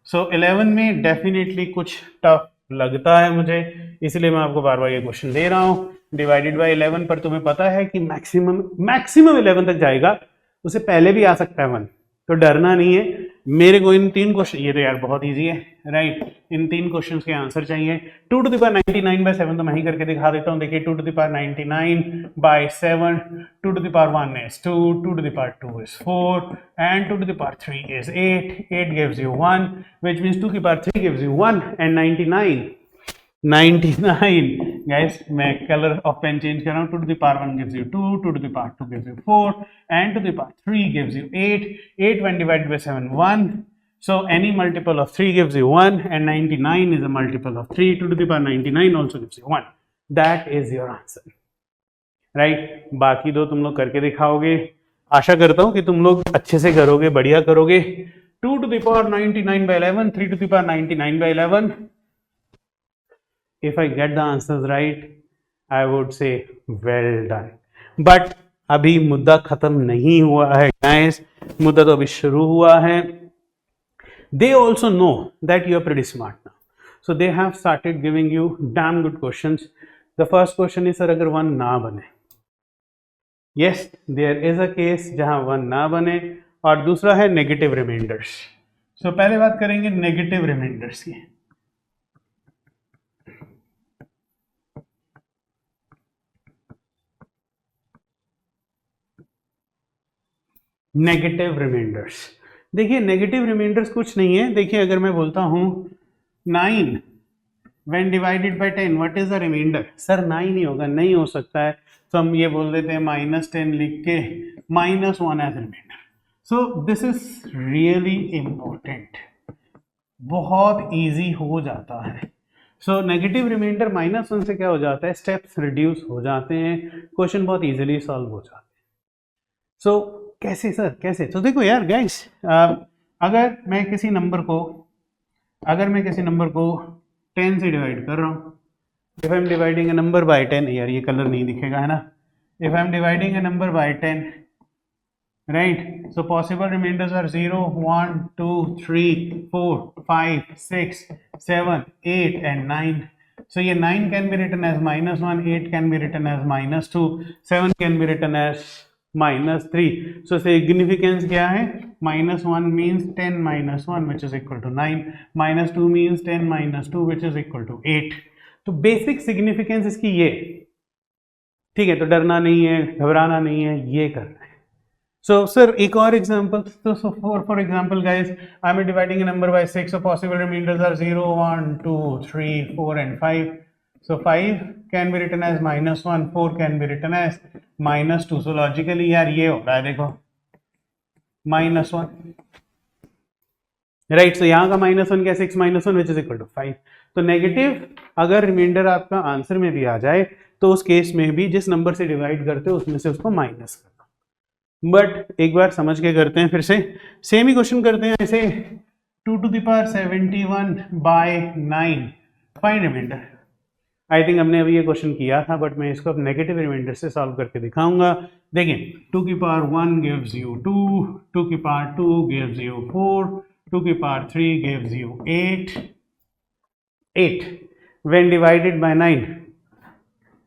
A: So 11 में definitely कुछ tough लगता है मुझे, इसलिए मैं आपको बार बार ये क्वेश्चन दे रहा हूँ। डिवाइडेड बाय 11 पर तुम्हें पता है कि मैक्सिमम 11 तक जाएगा, उससे पहले भी आ सकता है 1, तो डरना नहीं है। मेरे को इन 3 क्वेश्चन, ये तो यार बहुत इजी है, राइट, इन 3 क्वेश्चंस के आंसर चाहिए। 2 to the power 99 by 7 तो मैं ही करके दिखा देता हूँ। देखिए 2 to the power 99 by 7, 2 to the power 1 is 2, 2 to the power 2 is 4, and 2 to the power 3 is 8, 8 gives you 1, which means 2 की power 3 gives you 1, and 99 guys, मैं कलर ऑफ पेन चेंज कर रहा हूँ। 2 to the power 1 gives you 2, 2 to the power 2 gives you 4, and 2 to the power 3 gives you 8, 8 when divided by 7 1, So any multiple of 3 gives you 1 and 99 is a multiple of 3. 2 to the power 99 also gives you 1. That is your answer. Right बाकी दो तुम लोग करके दिखाओगे, आशा करता हूं कि तुम लोग अच्छे से करोगे, बढ़िया करोगे. 2 to the power 99 by 11, 3 to the power 99 by 11. If I get the answers right, I would say well done. But अभी मुद्दा खत्म नहीं हुआ है guys, मुद्दा तो अभी शुरू हुआ है. They also know that you are pretty smart now, so they have started giving you damn good questions. The first question is, sir, अगर 1 ना बने, yes, there is a case जहां 1 ना बने, और दूसरा है नेगेटिव रिमाइंडर्स. सो पहले बात करेंगे नेगेटिव रिमाइंडर्स की. नेगेटिव रिमाइंडर्स, देखिए नेगेटिव रिमाइंडर्स कुछ नहीं है. देखिए अगर मैं बोलता हूं 9 when divided by 10 what is the remainder, sir 9 ही होगा, नहीं हो सकता है, तो हम ये बोल देते हैं -10 लिख के -1 as remainder. So this is really important, बहुत इजी हो जाता है. सो नेगेटिव रिमाइंडर -1 से क्या हो जाता है, स्टेप्स रिड्यूस हो जाते हैं, क्वेश्चन बहुत इजीली सॉल्व हो जाते हैं. सो कैसे सर, कैसे? तो देखो यार गाइस, अगर मैं किसी नंबर को 10 से डिवाइड कर रहा हूँ, if I am dividing a number by 10, यार ये कलर नहीं दिखेगा है ना, if I am dividing a number by 10, right, so possible remainders are 0, 1, 2, 3, 4, 5, 6, 7, 8 and 9. So ये 9 can be written as -1, 8 can be written as -2, 7 can be written as -3. So significance क्या है, -1 means 10 minus 1 which is equal to 9, -2 means 10 minus 2 which is equal to 8. तो basic significance इसकी ये, ठीक है, तो डरना नहीं है, घबराना नहीं है, ये करना है. सो सर एक और एग्जांपल, तो for example guys, I am dividing a number bye 6, so possible remainders are 0, 1, 2, 3, 4 and 5. So 5 can be written as -1, 4 can be written as -2. So logically यार ये हो रहा है, देखो -1, राइट. सो यहाँ का -1 क्या, 6 - 1 विच इज इक्वल टू 5. तो नेगेटिव अगर रिमाइंडर आपका आंसर में भी आ जाए, तो उस केस में भी जिस नंबर से डिवाइड करते हो उसमें से उसको माइनस करना. बट एक बार समझ के करते हैं, फिर से सेम ही क्वेश्चन करते हैं. ऐसे 2 to the power 71 by 9 find remainder. I think हमने अभी ये क्वेश्चन किया था, बट मैं इसको अब नेगेटिव रिमाइंडर से सॉल्व करके दिखाऊंगा. देखिए 2 की पावर 1 गिव्स यू 2, 2 की पावर 2 गिव्स यू 4, 2 की power 3 gives you 8. When divided by 9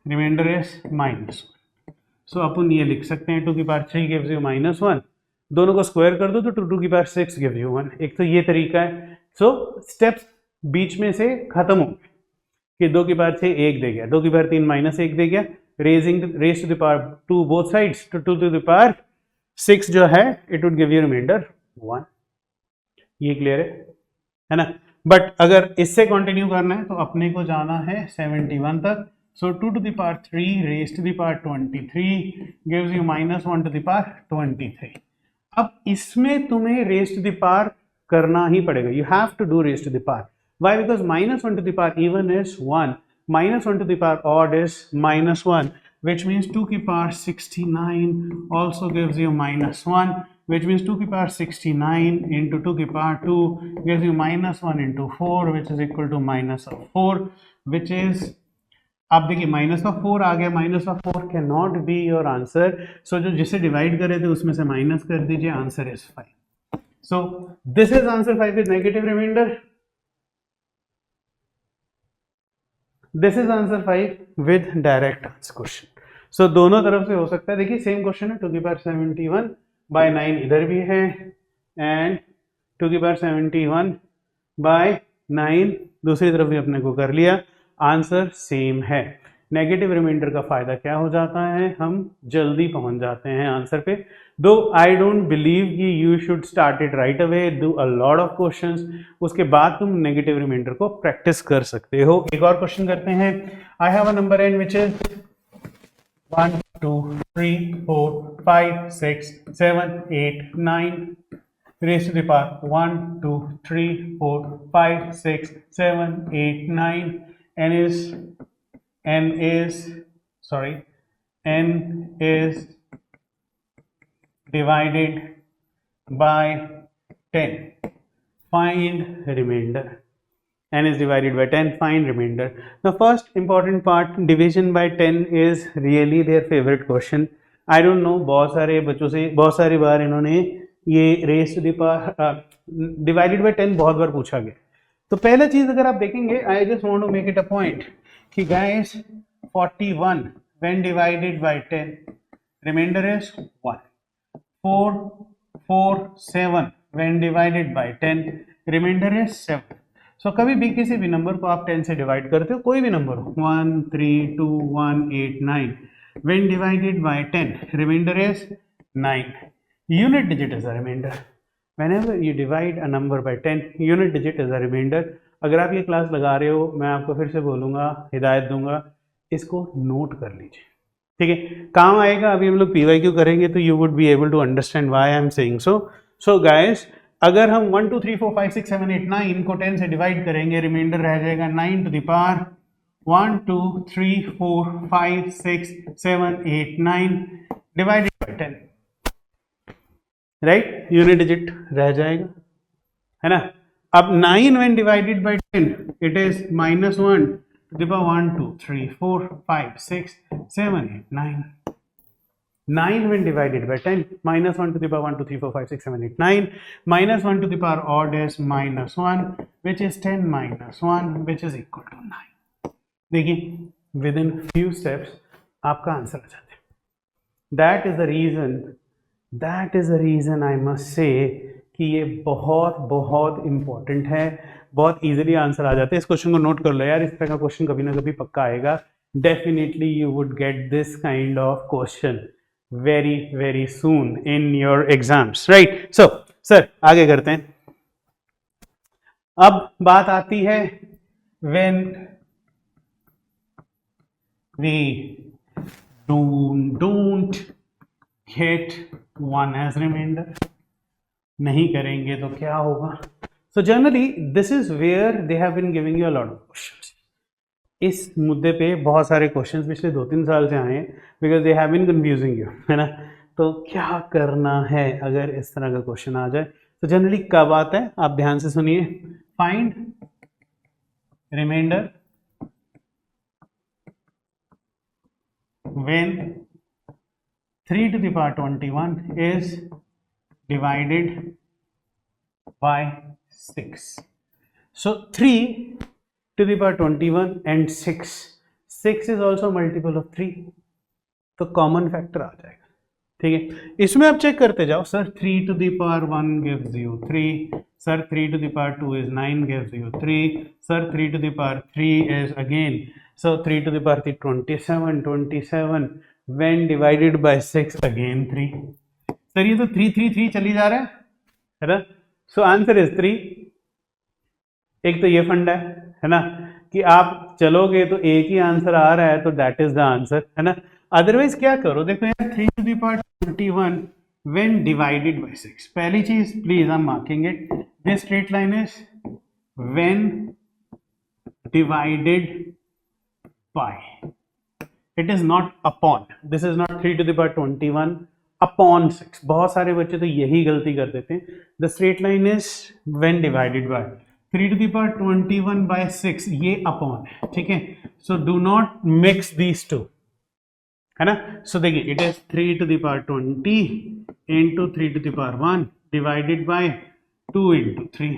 A: remainder is -1. So अपन ये लिख सकते हैं 2 की पावर 3 गिव्स यू -1, दोनों को स्क्वायर कर दो तो 2 की पावर 6 गिव्स यू 1. एक तो ये तरीका है. सो स्टेप्स बीच में से खत्म हो गए कि 2 की पावर 6 1 दे गया, 2 की पावर 3 -1 दे गया, raise to the power 2 both sides, तो 2 टू द पावर 6 जो है it would give you remainder 1. ये क्लियर है ना. बट अगर इससे कंटिन्यू करना है तो अपने को जाना है 71 तक. So 2 to the power 3 raise to the power 23 gives you -1 to the power 23. अब इसमें तुम्हें रेज टू द पावर करना ही पड़ेगा, you have to do raise to the power. Why? Because -1 to the power even is 1, -1 to the power odd is -1, which means 2 की power 69 also gives you -1, which means 2 की power 69 into 2 की power 2 gives you -1 into 4, which is equal to -4, which is, अब देखिए -4 आ गया, -4 can not be your answer. So जो जिसे divide कर रहे थे उसमें से माइनस कर दीजिए, answer is 5. So this is answer 5 with negative remainder. This is answer 5 with direct answer question. So दोनों तरफ से हो सकता है. देखिए सेम क्वेश्चन है, 2 की पावर 71 बाय 9 इधर भी है, एंड 2 की पावर 71 बाय 9 दूसरी तरफ भी अपने को कर लिया. आंसर सेम है. नेगेटिव रिमाइंडर का फायदा क्या हो जाता है, हम जल्दी पहुंच जाते हैं आंसर पे. दो आई डोंट बिलीव कि you should start it right away, do a lot of questions, उसके बाद तुम नेगेटिव रिमाइंडर को प्रैक्टिस कर सकते हो. एक और क्वेश्चन करते हैं. I have a number n which is 1, 2, 3, 4, 5, 6, 7, 8, 9. raised to the power 1 2 3 4 5 6 7 8 9. n is sorry n is divided by 10. Find remainder. n is divided by 10. Find remainder. The first important part, division by 10 is really their favorite question. I don't know, बहुत सारे बच्चों से बहुत सारी बार इन्होंने ये raise to the power divided by 10 बहुत बार पूछा गया. तो पहला चीज अगर आप देखेंगे, I just want to make it a point कि guys 41 when divided by 10 remainder is 1. 4 4 7 when divided by 10 remainder is 7. So कभी भी किसी भी नंबर को आप 10 से डिवाइड करते हो, कोई भी नंबर हो 1 3 2 1 8 9 when divided by 10 remainder is 9. Unit digit is a remainder. Whenever you divide a number by 10 unit digit is a remainder. अगर आप ये क्लास लगा रहे हो, मैं आपको फिर से बोलूंगा, हिदायत दूंगा, इसको नोट कर लीजिए, ठीक है, काम आएगा. अभी हम लोग PYQ करेंगे तो you would be able to understand why I am saying so. So guys, अगर हम 1 2 3 4 5 6 7 8 9 को 10 से डिवाइड करेंगे, रिमाइंडर रह जाएगा 9 to the power 1 2 3 4 5 6 7 8 9 divided by 10, right. Unit digit रह जाएगा, है ना. अब 9 when divided by 10 it is -1 to the power 1 2 3 4 5 6 7 8 9. 9 when divided by 10, -1 to the power 1 2 3 4 5 6 7 8 9. -1 to the power odd is -1, which is 10 minus 1, which is equal to 9. देखिए, within few steps आपका answer आ जाता है. That is the reason I must say कि ये बहुत बहुत important है. बहुत इजीली आंसर आ जाते हैं. इस क्वेश्चन को नोट कर लो यार, इस तरह का क्वेश्चन कभी ना कभी पक्का आएगा. Definitely you would get this kind of question very soon in your exams, right? So sir, आगे करते हैं. अब बात आती है when we don't get 1 as remainder. नहीं करेंगे तो क्या होगा? So generally this is where they have been giving you a lot of questions. इस मुद्दे पे बहुत सारे क्वेश्चंस पिछले 2-3 साल से आए हैं, because they have been confusing you, है ना. तो क्या करना है अगर इस तरह का क्वेश्चन आ जाए? तो जनरली कब आता है, आप ध्यान से सुनिए. Find remainder when 3 to the power 21 is divided by 6. So 3 to the power 21 and 6 is also multiple of 3, तो कॉमन फैक्टर आ जाएगा, ठीक है. इसमें आप चेक करते जाओ. Sir 3 to the power 1 gives you 3. Sir 3 to the power 2 is 9 gives you 3. Sir 3 to the power 3 is again, so 3 to the power 3 27 when divided by 6 again 3. Sir ये तो 3 3 3 चली जा रहा है ना. So answer is 3. एक तो ये फंडा है ना, कि आप चलोगे तो एक ही आंसर आ रहा है, तो दैट इज द आंसर, है ना. अदरवाइज क्या करो, देखो यार 3 to the power 21 when divided by 6. पहली चीज please I am marking it, this straight line is when divided by, it is not upon. This is not 3 to the power 21 upon 6. बहुत सारे बच्चे तो यही गलती कर देते हैं. The straight line is when divided by 3 to the power 21 by 6, ये अपॉन है, ठीक है. So do not mix these two, है ना. सो देखिए, it is 3 to the power 20 into 3 to the power 1 divided by 2 into 3.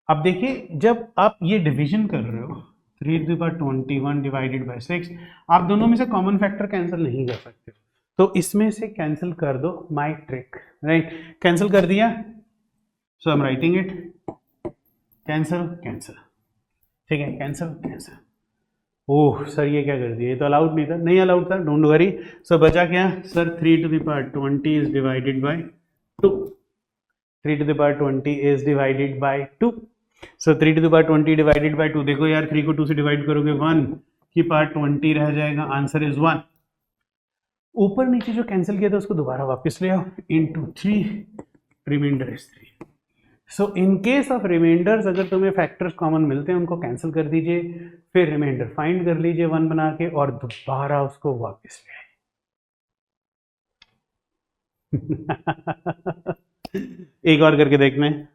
A: अब देखिए, जब आप ये डिवीजन कर रहे हो 3 to the power 21 divided by 6, आप दोनों में से कॉमन फैक्टर कैंसिल नहीं कर सकते, तो इसमें से कैंसिल कर दो. माई ट्रिक, राइट. कैंसिल कर दिया, so I am writing it. Cancel cancel, ठीक है. Cancel cancel. ओह सर ये क्या कर दिया, ये तो अलाउड नहीं था. नहीं अलाउड था, डोंट वरी. सो बचा क्या sir, 3 to the power 20 is divided by 2. 3 to the power 20 is divided by 2. So 3 to the power 20 divided by 2. देखो यार 3 को 2 से डिवाइड करोगे 1 की पावर 20 रह जाएगा. Answer is 1. ऊपर नीचे जो कैंसिल किया था उसको दोबारा वापस ले आओ. Into 3 remainder is 3. So in case of remainders अगर तुम्हें फैक्टर्स कॉमन मिलते हैं उनको कैंसिल कर दीजिए, फिर रिमाइंडर फाइंड कर लीजिए 1 बना के और दोबारा उसको वापस ले एक और करके देखना है.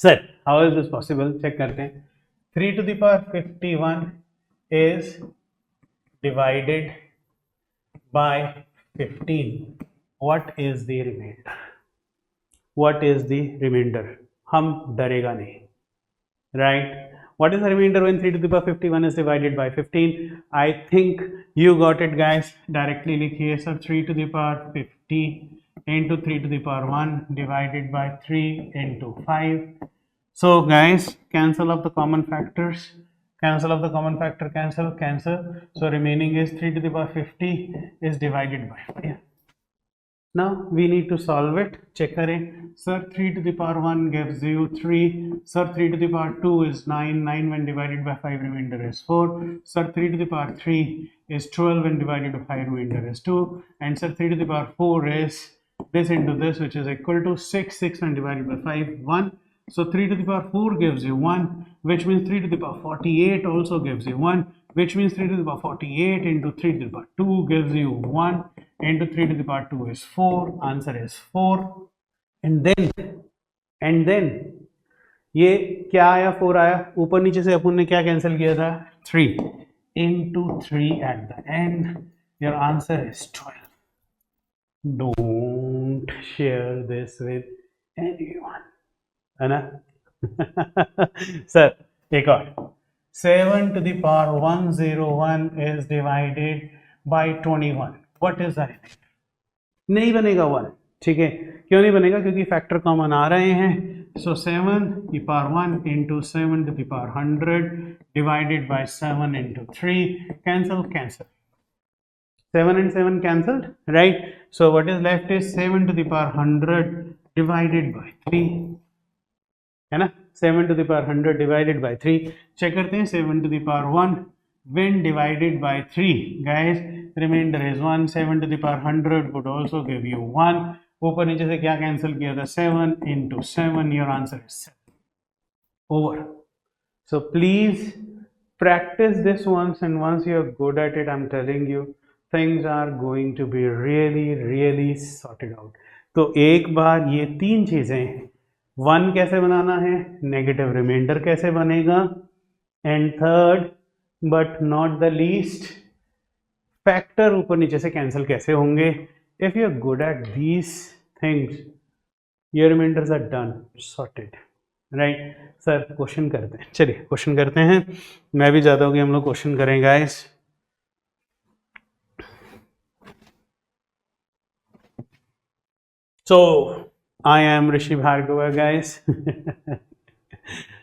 A: Sir how is this possible, check करते हैं. 3 to the power 51 is divided by 15. What is the remainder? What is the remainder? हम डरेगा नहीं, right? What is the remainder when 3 to the power 51 is divided by 15? I think you got it, guys. Directly लिखिए sir. 3 to the power 50 into 3 to the power 1 divided by 3 into 5. So guys, cancel of the common factors. Cancel of the common factor. Cancel. So remaining is 3 to the power 50 is divided by 5. Now we need to solve it. Check करें. Sir 3 to the power 1 gives you 3. Sir 3 to the power 2 is 9. 9 when divided by 5 remainder is 4. Sir 3 to the power 3 is 12 when divided by 5 remainder is 2. And sir 3 to the power 4 is this into this, which is equal to 6. 6 when divided by 5, 1. So 3 to the power 4 gives you 1, which means 3 to the power 48 also gives you 1, which means 3 to the power 48 into 3 to the power 2 gives you 1 into 3 to the power 2 is 4. Answer is 4. And then ये क्या आया, 4 आया. ऊपर नीचे से अपन ने क्या cancel किया था, 3 into 3 at the end. Your answer is 12. Don't share this with anyone, है ना. सर एक और. 7 to the power 101 is divided by 21. What is the remainder? नहीं बनेगा 1. ठीक है, क्यों नहीं बनेगा, क्योंकि फैक्टर कॉमन आ रहे हैं. सो 7 to the power 1 into 7 to the power 100 divided by 7 into 3. Cancel. 7 and 7 cancelled, right? So what is left is 7 to the power 100 divided by 3, है ना. 7 to the power 100 divided by 3. Check करते हैं. 7 to the power 1 when divided by 3, guys, remainder is 1. 7 to the power 100 would also give you 1. ऊपर नीचे से क्या cancel किया था, 7 into 7. Your answer is 7. Over. So please practice this once, and once you are good at it, I'm telling you, things are going to be really sorted out. तो एक बार ये 3 चीजें, 1 कैसे बनाना है, नेगेटिव रिमाइंडर कैसे बनेगा, and third but not the least, factor ऊपर नीचे से कैंसिल कैसे होंगे. If you are good at these things, your remainders are done, sorted, right. Sir question करते हैं. चलिए क्वेश्चन करते हैं. मैं भी चाहता हूँ कि हम लोग क्वेश्चन करें guys. So I am Rishi Bhargava, guys.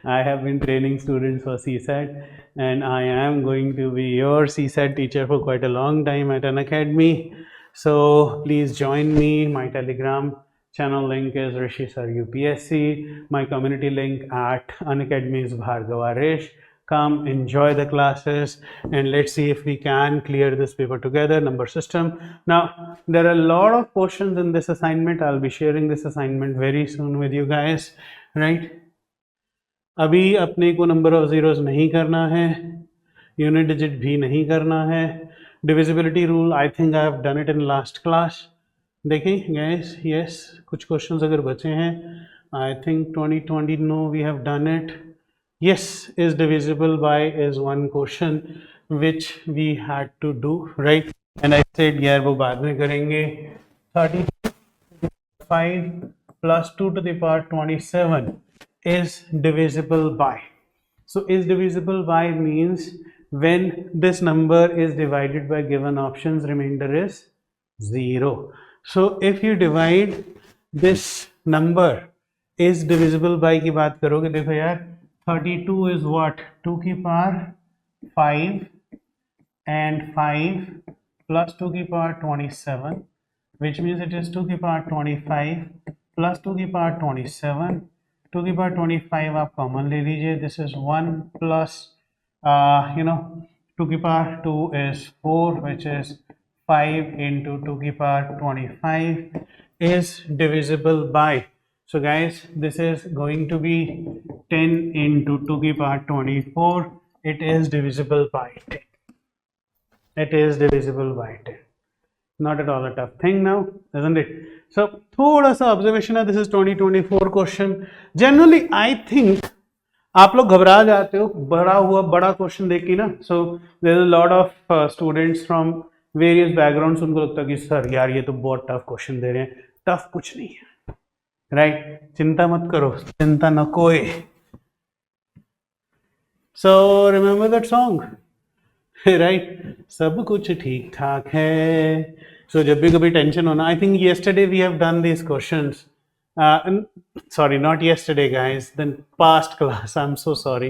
A: I have been training students for CSAT, and I am going to be your CSAT teacher for quite a long time at Unacademy. So please join me. My Telegram channel link is Rishi Sir UPSC. My community link at Unacademy is Bhargava Rish. Come enjoy the classes, and let's see if we can clear this paper together. Number system. Now there are a lot of questions in this assignment. I'll be sharing this assignment very soon with you guys, right? अभी अपने को number of zeros नहीं करना है, unit digit भी नहीं करना है. Divisibility rule I think I have done it in last class. देखिए गाइस, यस कुछ क्वेश्चंस अगर बचे हैं, I think 2020 no we have done it. Yes is divisible by is one question which we had to do, right? And I said यार वो बाद में करेंगे. 35 plus 2 to the power 27 is divisible by. So is divisible by means when this number is divided by given options, remainder is 0. So if you divide this number is divisible by की बात करोगे, देखो यार 32 is what, 2 की power 5 and 5 plus 2 की power 27, which means it is 2 की power 25 plus 2 की power 27. 2 की power 25 आप कॉमन ले लीजिए. This is 1 plus 2 की power 2 is 4, which is 5 into 2 की power 25. is divisible by, so guys this is going to be 10 into 2 की power 24. It is divisible by 10. It is divisible by 10. Not at all a tough thing now, isn't it? So थोड़ा सा observation है. This is 2024 question. Generally I think आप लोग घबरा जाते हो बड़ा क्वेश्चन देख के ना. So there is a lot of students from various backgrounds. उनको लगता है कि सर यार ये तो बहुत टफ क्वेश्चन दे रहे हैं. टफ कुछ नहीं है, राइट? चिंता मत करो, चिंता न कोई. So remember that song, right? सब कुछ ठीक ठाक है. सो जब भी कभी टेंशन होना, I think yesterday we have done this questions. Sorry, not yesterday guys, then past class, I'm so sorry,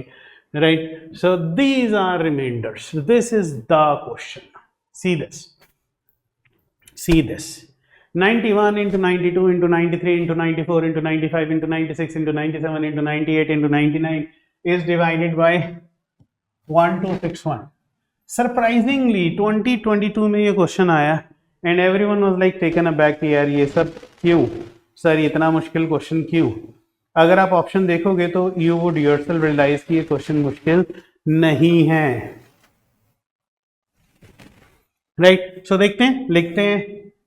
A: right? So these are remainders. This is the question. See this, 91 into 92 into 93 into 94 into 95 into 96 into 97 into 98 into 99 is divided by 1261. Surprisingly 2022 में ये question आया and everyone was like taken aback कि यार ये सब क्यों sir, इतना मुश्किल क्वेश्चन क्यों? अगर आप ऑप्शन देखोगे तो यू वुड योरसेल्फ रियलाइज कि ये क्वेश्चन मुश्किल नहीं है, राइट? सो देखते हैं, लिखते हैं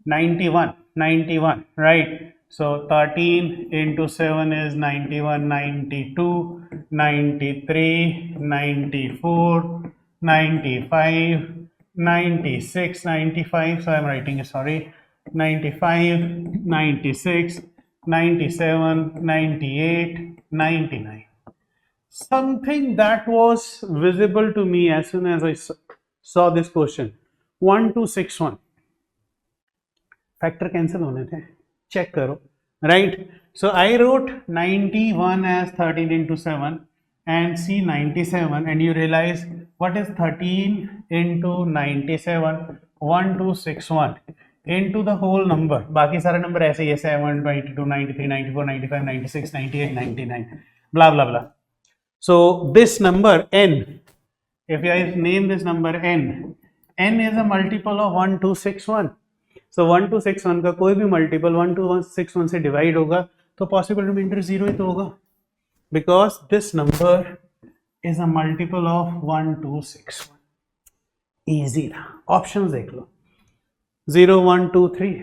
A: 91, right? So 13 into 7 is 91, 92, 93, 94, 95, 96, 95. So I'm writing it, sorry. 95, 96, 97, 98, 99. Something that was visible to me as soon as I saw this question. 1261. Factor cancel होने थे, check करो, right? So I wrote 91 as 13 into 7 and C 97, and you realize what is 13 into 97? 1261 into the whole number. बाकी सारे number ऐसे ही है, 7, 22, 93, 94, 95, 96, 98, 99, blah blah blah. So this number n, if I name this number n is a multiple of 1261. So 1261 का कोई भी multiple 1261 से divide होगा तो पॉसिबल रिमाइंडर 0 ही तो होगा, because this number is a multiple of 1261. Easy ना. ऑप्शंस देख लो, 0, 1, 2, 3.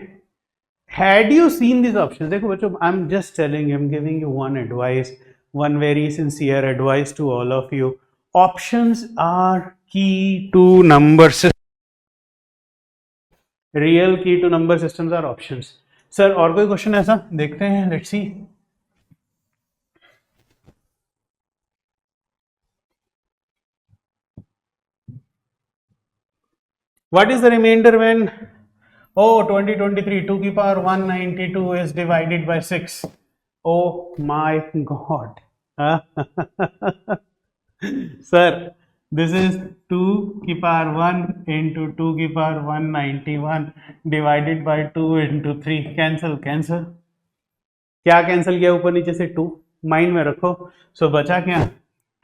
A: Had you seen these options? देखो बच्चों, I'm just telling you, I'm giving you one advice, one very sincere advice to all of you. Options are key to number system. Real key to number systems are options. Sir और कोई question ऐसा देखते हैं, let's see. What is the remainder when 2023 2 की power 192 is divided by 6? Oh my god. Sir, this is 2 की power 1 into 2 की power 191 divided by 2 into 3. Cancel क्या cancel किया? ऊपर नीचे से 2 माइंड में रखो. सो बचा क्या?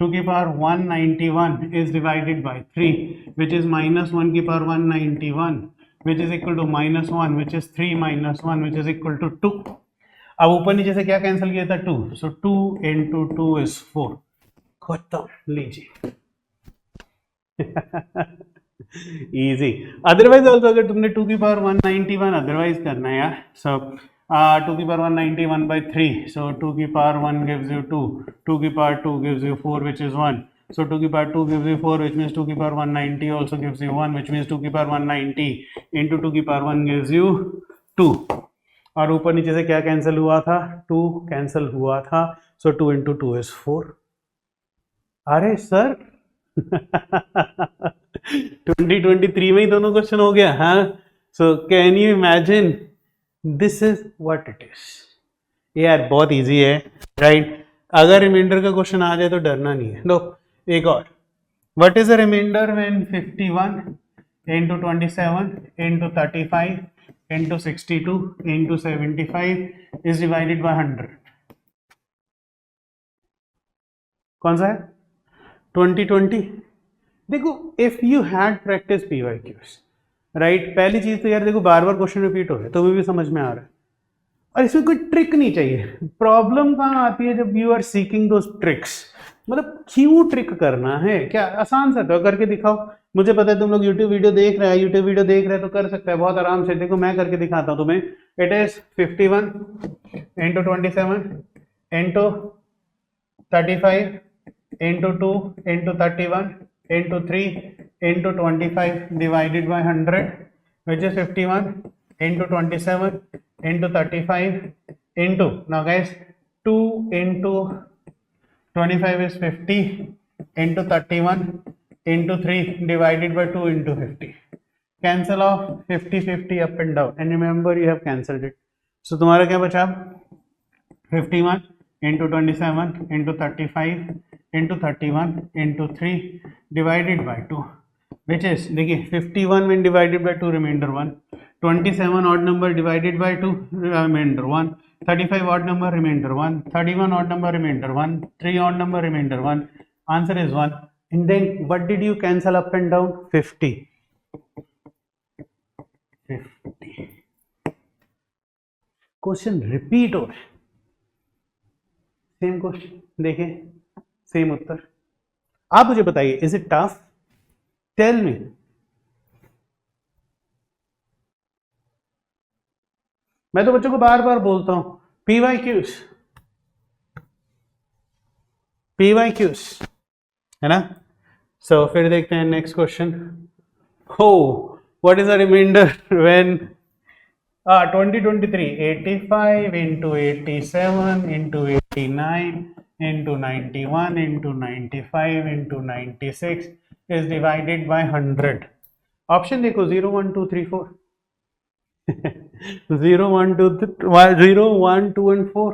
A: 2 की power 191 is divided by 3, which is minus 1 की power 191, which is equal to minus 1, which is 3 minus 1, which is equal to 2. अब ऊपर नीचे से क्या कैंसिल किया था? 2. So 2 into 2 is 4. खत्म, लीजिए. इजी. अदरवाइज ऑल्सो अगर तुमने 2 की पावर 191 अदरवाइज करना है यार, सो 2 की पावर 191 by 3, so 2 की पावर 1 gives you 2, 2 की power 2 gives you 4, which is 1, so 2 की power 2 gives you 4, which means 2 की power 190 also gives you 1, which means 2 की पावर 190 into 2 की पावर 1 gives you 2. और ऊपर नीचे से क्या कैंसिल हुआ था? 2 कैंसिल हुआ था, so 2 into 2 is 4. अरे सर 2023 में ही दोनों क्वेश्चन हो गया. हाँ, so can you imagine? This is what it is. यार बहुत इजी है, राइट? अगर रिमाइंडर का क्वेश्चन आ जाए तो डरना नहीं है. लो एक और. What is the remainder when 51 into 27 into 35 into 62 into 75 is divided by 100? कौन सा है? 2020. देखो, if you had practice PYQs, right? पहली चीज तो यार देखो, बार बार क्वेश्चन रिपीट हो रहे हैं, तुम्हें भी समझ में आ रहा है. और इसमें कोई ट्रिक नहीं चाहिए। प्रॉब्लम कहाँ आती है? जब you are seeking those tricks. मतलब क्यों ट्रिक करना है? क्या आसान सा तो करके दिखाओ। मुझे पता है तुम लोग यूट्यूब वीडियो देख रहे हैं, यूट्यूब वीडियो देख रहे हैं तो कर सकते हैं बहुत आराम से। देखो मैं करके दिखाता हूँ तुम्हें। It is 51 into 27 into 35 into 2 into 31 into 3 into 25 divided by 100, which is 51 into 27 into 35 into, now guys, 2 into 25 is 50 into 31 into 3 divided by 2 into 50. Cancel off 50 50 up and down, and remember you have cancelled it. So तुम्हारा क्या बचा? 51 into 27 into 35 into 31 into 3 divided by 2, which is, देखिए 51 when divided by 2 remainder 1, 27 odd number divided by 2 remainder 1, 35 odd number remainder 1, 31 odd number remainder 1, 3 odd number remainder 1. Answer is 1. And then what did you cancel up and down? 50. Question repeat हो रहा है, same question देखें, same उत्तर। आप मुझे बताइए, is it tough? Tell me. मैं तो बच्चों को बार बार बोलता हूं, पीवाईक्यूज है ना। सो फिर देखते हैं नेक्स्ट क्वेश्चन। हो, what is the remainder when 2023 85 into 87 into 89 into 91 into 95 into 96 is divided by 100. Option देखो 0 1 2 3 4 0 1 2 0 1 2 and 4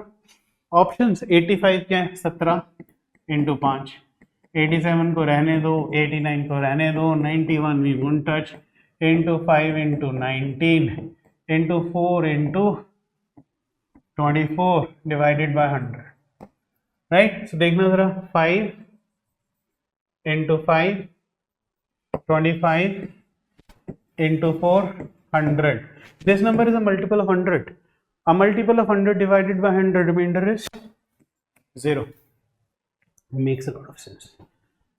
A: ऑप्शंस। 85 क्या है? 17 इंटू 5, 87 को रहने दो, 89 को रहने दो, 91 we won't touch, into 5 into 19 into 4 into 24 divided by 100, right. So देखना जरा, 5 into 5 25 into 4 100. This number is a multiple of 100. A multiple of 100 divided by 100, remainder is 0. Makes a lot of sense.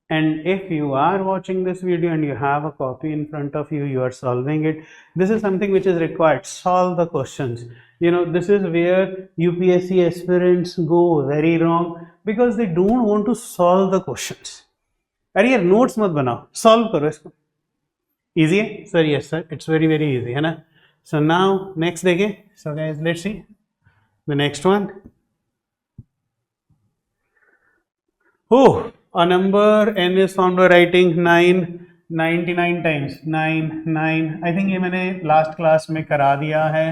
A: And if you are watching this video and you have a copy in front of you, you are solving it. This is something which is required. Solve the questions. You know, this is where UPSC aspirants go very wrong because they don't want to solve the questions. अरे यार notes मत बनाओ, solve करो इसको। Easy है sir? Yes sir, it's very very easy है ना। So now next देखें। So guys let's see the next one. Oh, a number n is found by writing 9 99 times 9 9. I think ये मैंने लास्ट क्लास में करा दिया है।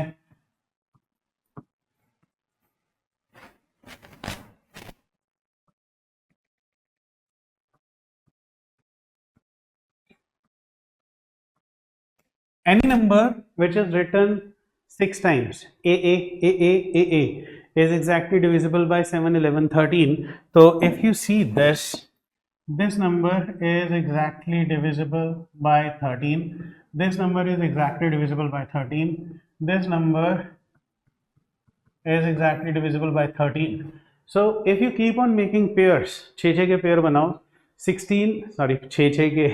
A: Any number which is written 6 times a is exactly divisible by 7 11 13. So if you see this number is exactly divisible by 13, this number is exactly divisible by 13, this number is exactly divisible by 13. So if you keep on making pairs, 6 के pair बनाओ, 6 के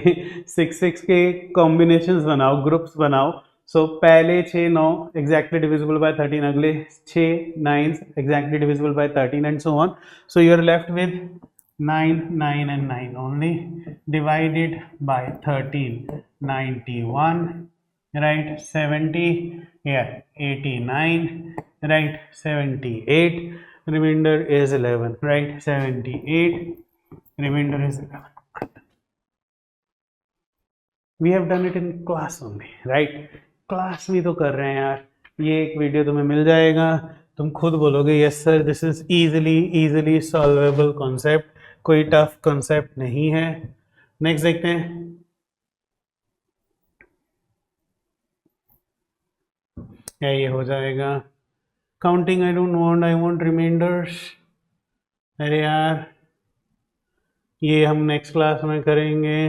A: 6 के combinations बनाओ, groups बनाओ। सो पहले 6 9 exactly divisible by 13, अगले 6 9 exactly divisible by 13 and so on. So you are left with 9 9 and 9 only divided by 13, 91, right, 70, yeah, 89, right, 78, remainder is 11, right, 78, remainder is 11. We have done it in class only, right? Class भी तो कर रहे हैं यार। ये एक video तुम्हें मिल जाएगा, तुम खुद बोलोगे yes sir this is easily solvable concept, कोई टफ कॉन्सेप्ट नहीं है। नेक्स्ट देखते हैं। क्या ये हो जाएगा? Counting I don't want, I want remainders. अरे यार ये हम नेक्स्ट क्लास में करेंगे,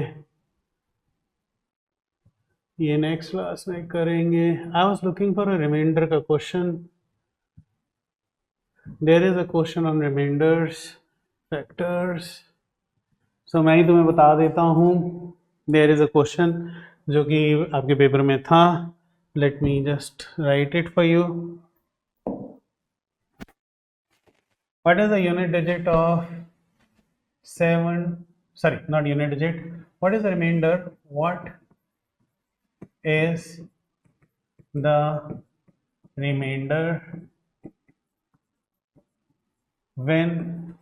A: ये नेक्स्ट क्लास में करेंगे। I was looking for a remainder का question. there is a question on remainders, factors. So मैं ही तुम्हें बता देता हूँ. There is a question जो कि आपके पेपर में था. Let me just write it for you. What is the unit digit of 7? Sorry, not unit digit. What is the remainder? What is the remainder when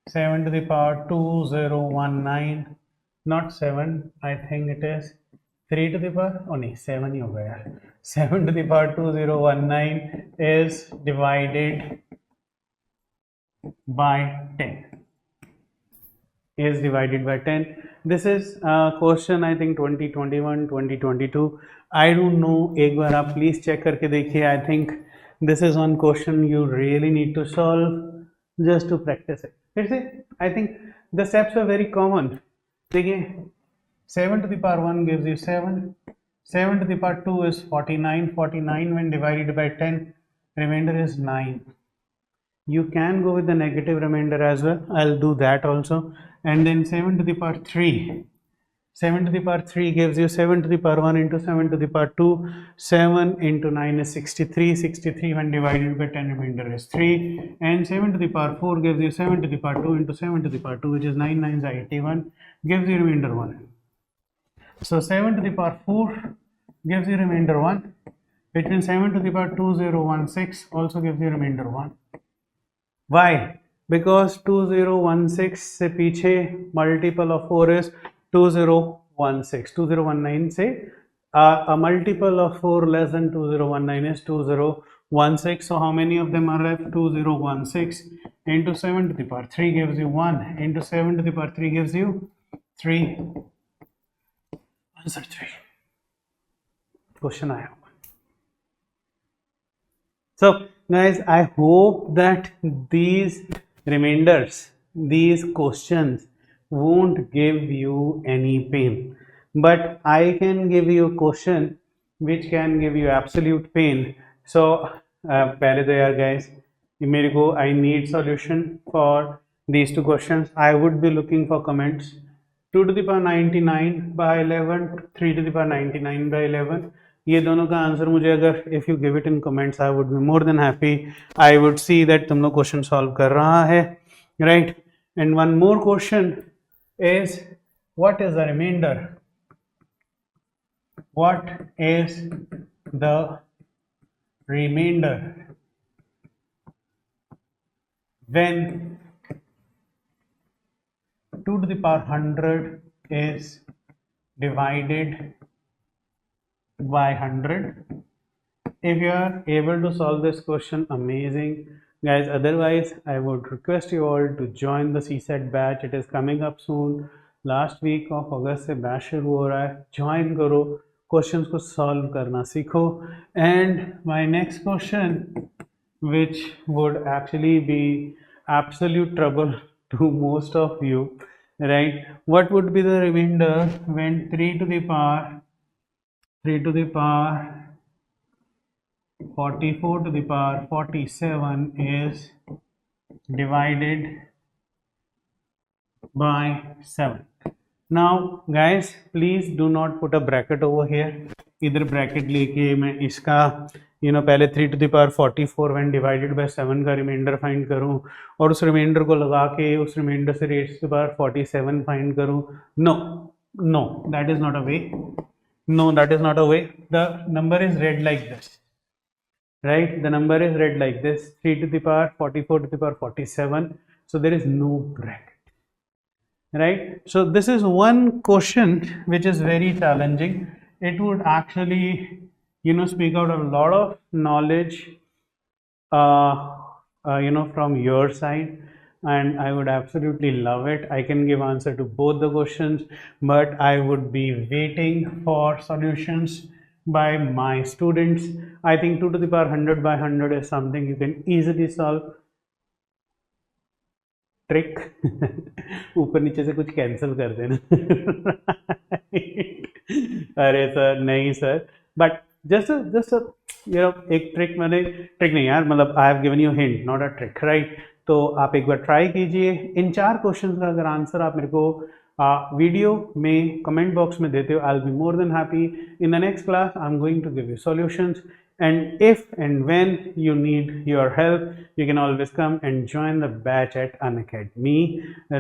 A: 7 to the power 2019, not 7, I think it is 3 to the power, oh no, 7 ही हो गया यार. 7 to the power 2019 is divided by 10. Is divided by 10. This is question I think 2021, 2022. I don't know. एक बार आप please check करके देखिए. I think this is one question you really need to solve just to practice it. Let's say I think the steps are very common. देखिए 7 to the power 1 gives you 7. 7 to the power 2 is 49. 49 when divided by 10, remainder is 9. You can go with the negative remainder as well. I'll do that also. And then 7 to the power 3. 7 to the power 3 gives you 7 to the power 1 into 7 to the power 2. 7 into 9 is 63. 63 when divided by 10, remainder is 3. And 7 to the power 4 gives you 7 to the power 2 into 7 to the power 2, which is 9 9s are 81, gives you remainder 1. So 7 to the power 4 gives you remainder 1. Which means 7 to the power 2016 also gives you remainder 1. Why? Because 2016 से पीछे multiple of 4 is 2016. 2019 से a multiple of 4 less than 2019 is 2016. So how many of them are left? 2016 into 7 to the power 3 gives you 1 into 7 to the power 3 gives you 3. Answer 3. Question आया. So guys, I hope that these remainders, these questions won't give you any pain, but I can give you a question which can give you absolute pain. So पहले तो यार guys, मेरे को I need solution for these two questions. I would be looking for comments. 2 to the power 99 by 11, 3 to the power 99 by 11. ये दोनों का answer मुझे अगर if you give it in comments, I would be more than happy. I would see that तुम लोग question solve कर रहा है, right? And one more question is, what is the remainder? What is the remainder when 2 to the power 100 is divided by 100? If you are able to solve this question, amazing guys. Otherwise, I would request you all to join the CSAT batch. It is coming up soon. Last week of August से batch शुरू हो रहा है. Join करो, questions को solve करना सीखो. And my next question, which would actually be absolute trouble to most of you, right? What would be the remainder when 3 to the power 44 to the power 47 is divided by 7? Now guys, please do not put a bracket over here. इधर bracket लेके मैं इसका पहले 3 to the power 44 when divided by 7 का reminder find करूं और उस reminder को लगा के उस रिमाइंडर से रेट्स के पावर 47 फाइंड करूं. No, that is not a way. No, that is not a way. The number is read like this, right? The number is read like this: 3 to the power 44 to the power 47. So there is no bracket, right? So this is one question which is very challenging. It would actually speak out a lot of knowledge from your side, and I would absolutely love it. I can give answer to both the questions, but I would be waiting for solutions by my students. I think 2 to the power 100 by 100 is something you can easily solve. Trick ऊपर नीचे से कुछ cancel कर देना. अरे sir नहीं sir, but just एक trick, मैंने ट्रिक नहीं यार, मतलब I have given you hint not a trick, right? तो आप एक बार ट्राई कीजिए। इन 4 क्वेश्चंस का अगर आंसर आप मेरे को वीडियो में कमेंट बॉक्स में देते हो, I will be more than happy. In the next class I am going to give you solutions, and if and when you need your help, you can always come and join the batch at Unacademy,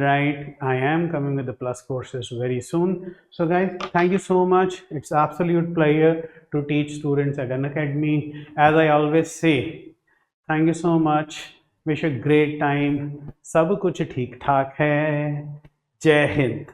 A: right? I am coming with the plus courses very soon. So guys, thank you so much. It's absolute pleasure to teach students at Unacademy. As I always say, thank you so much. Wish a great time. सब कुछ ठीक ठाक है। जय हिंद।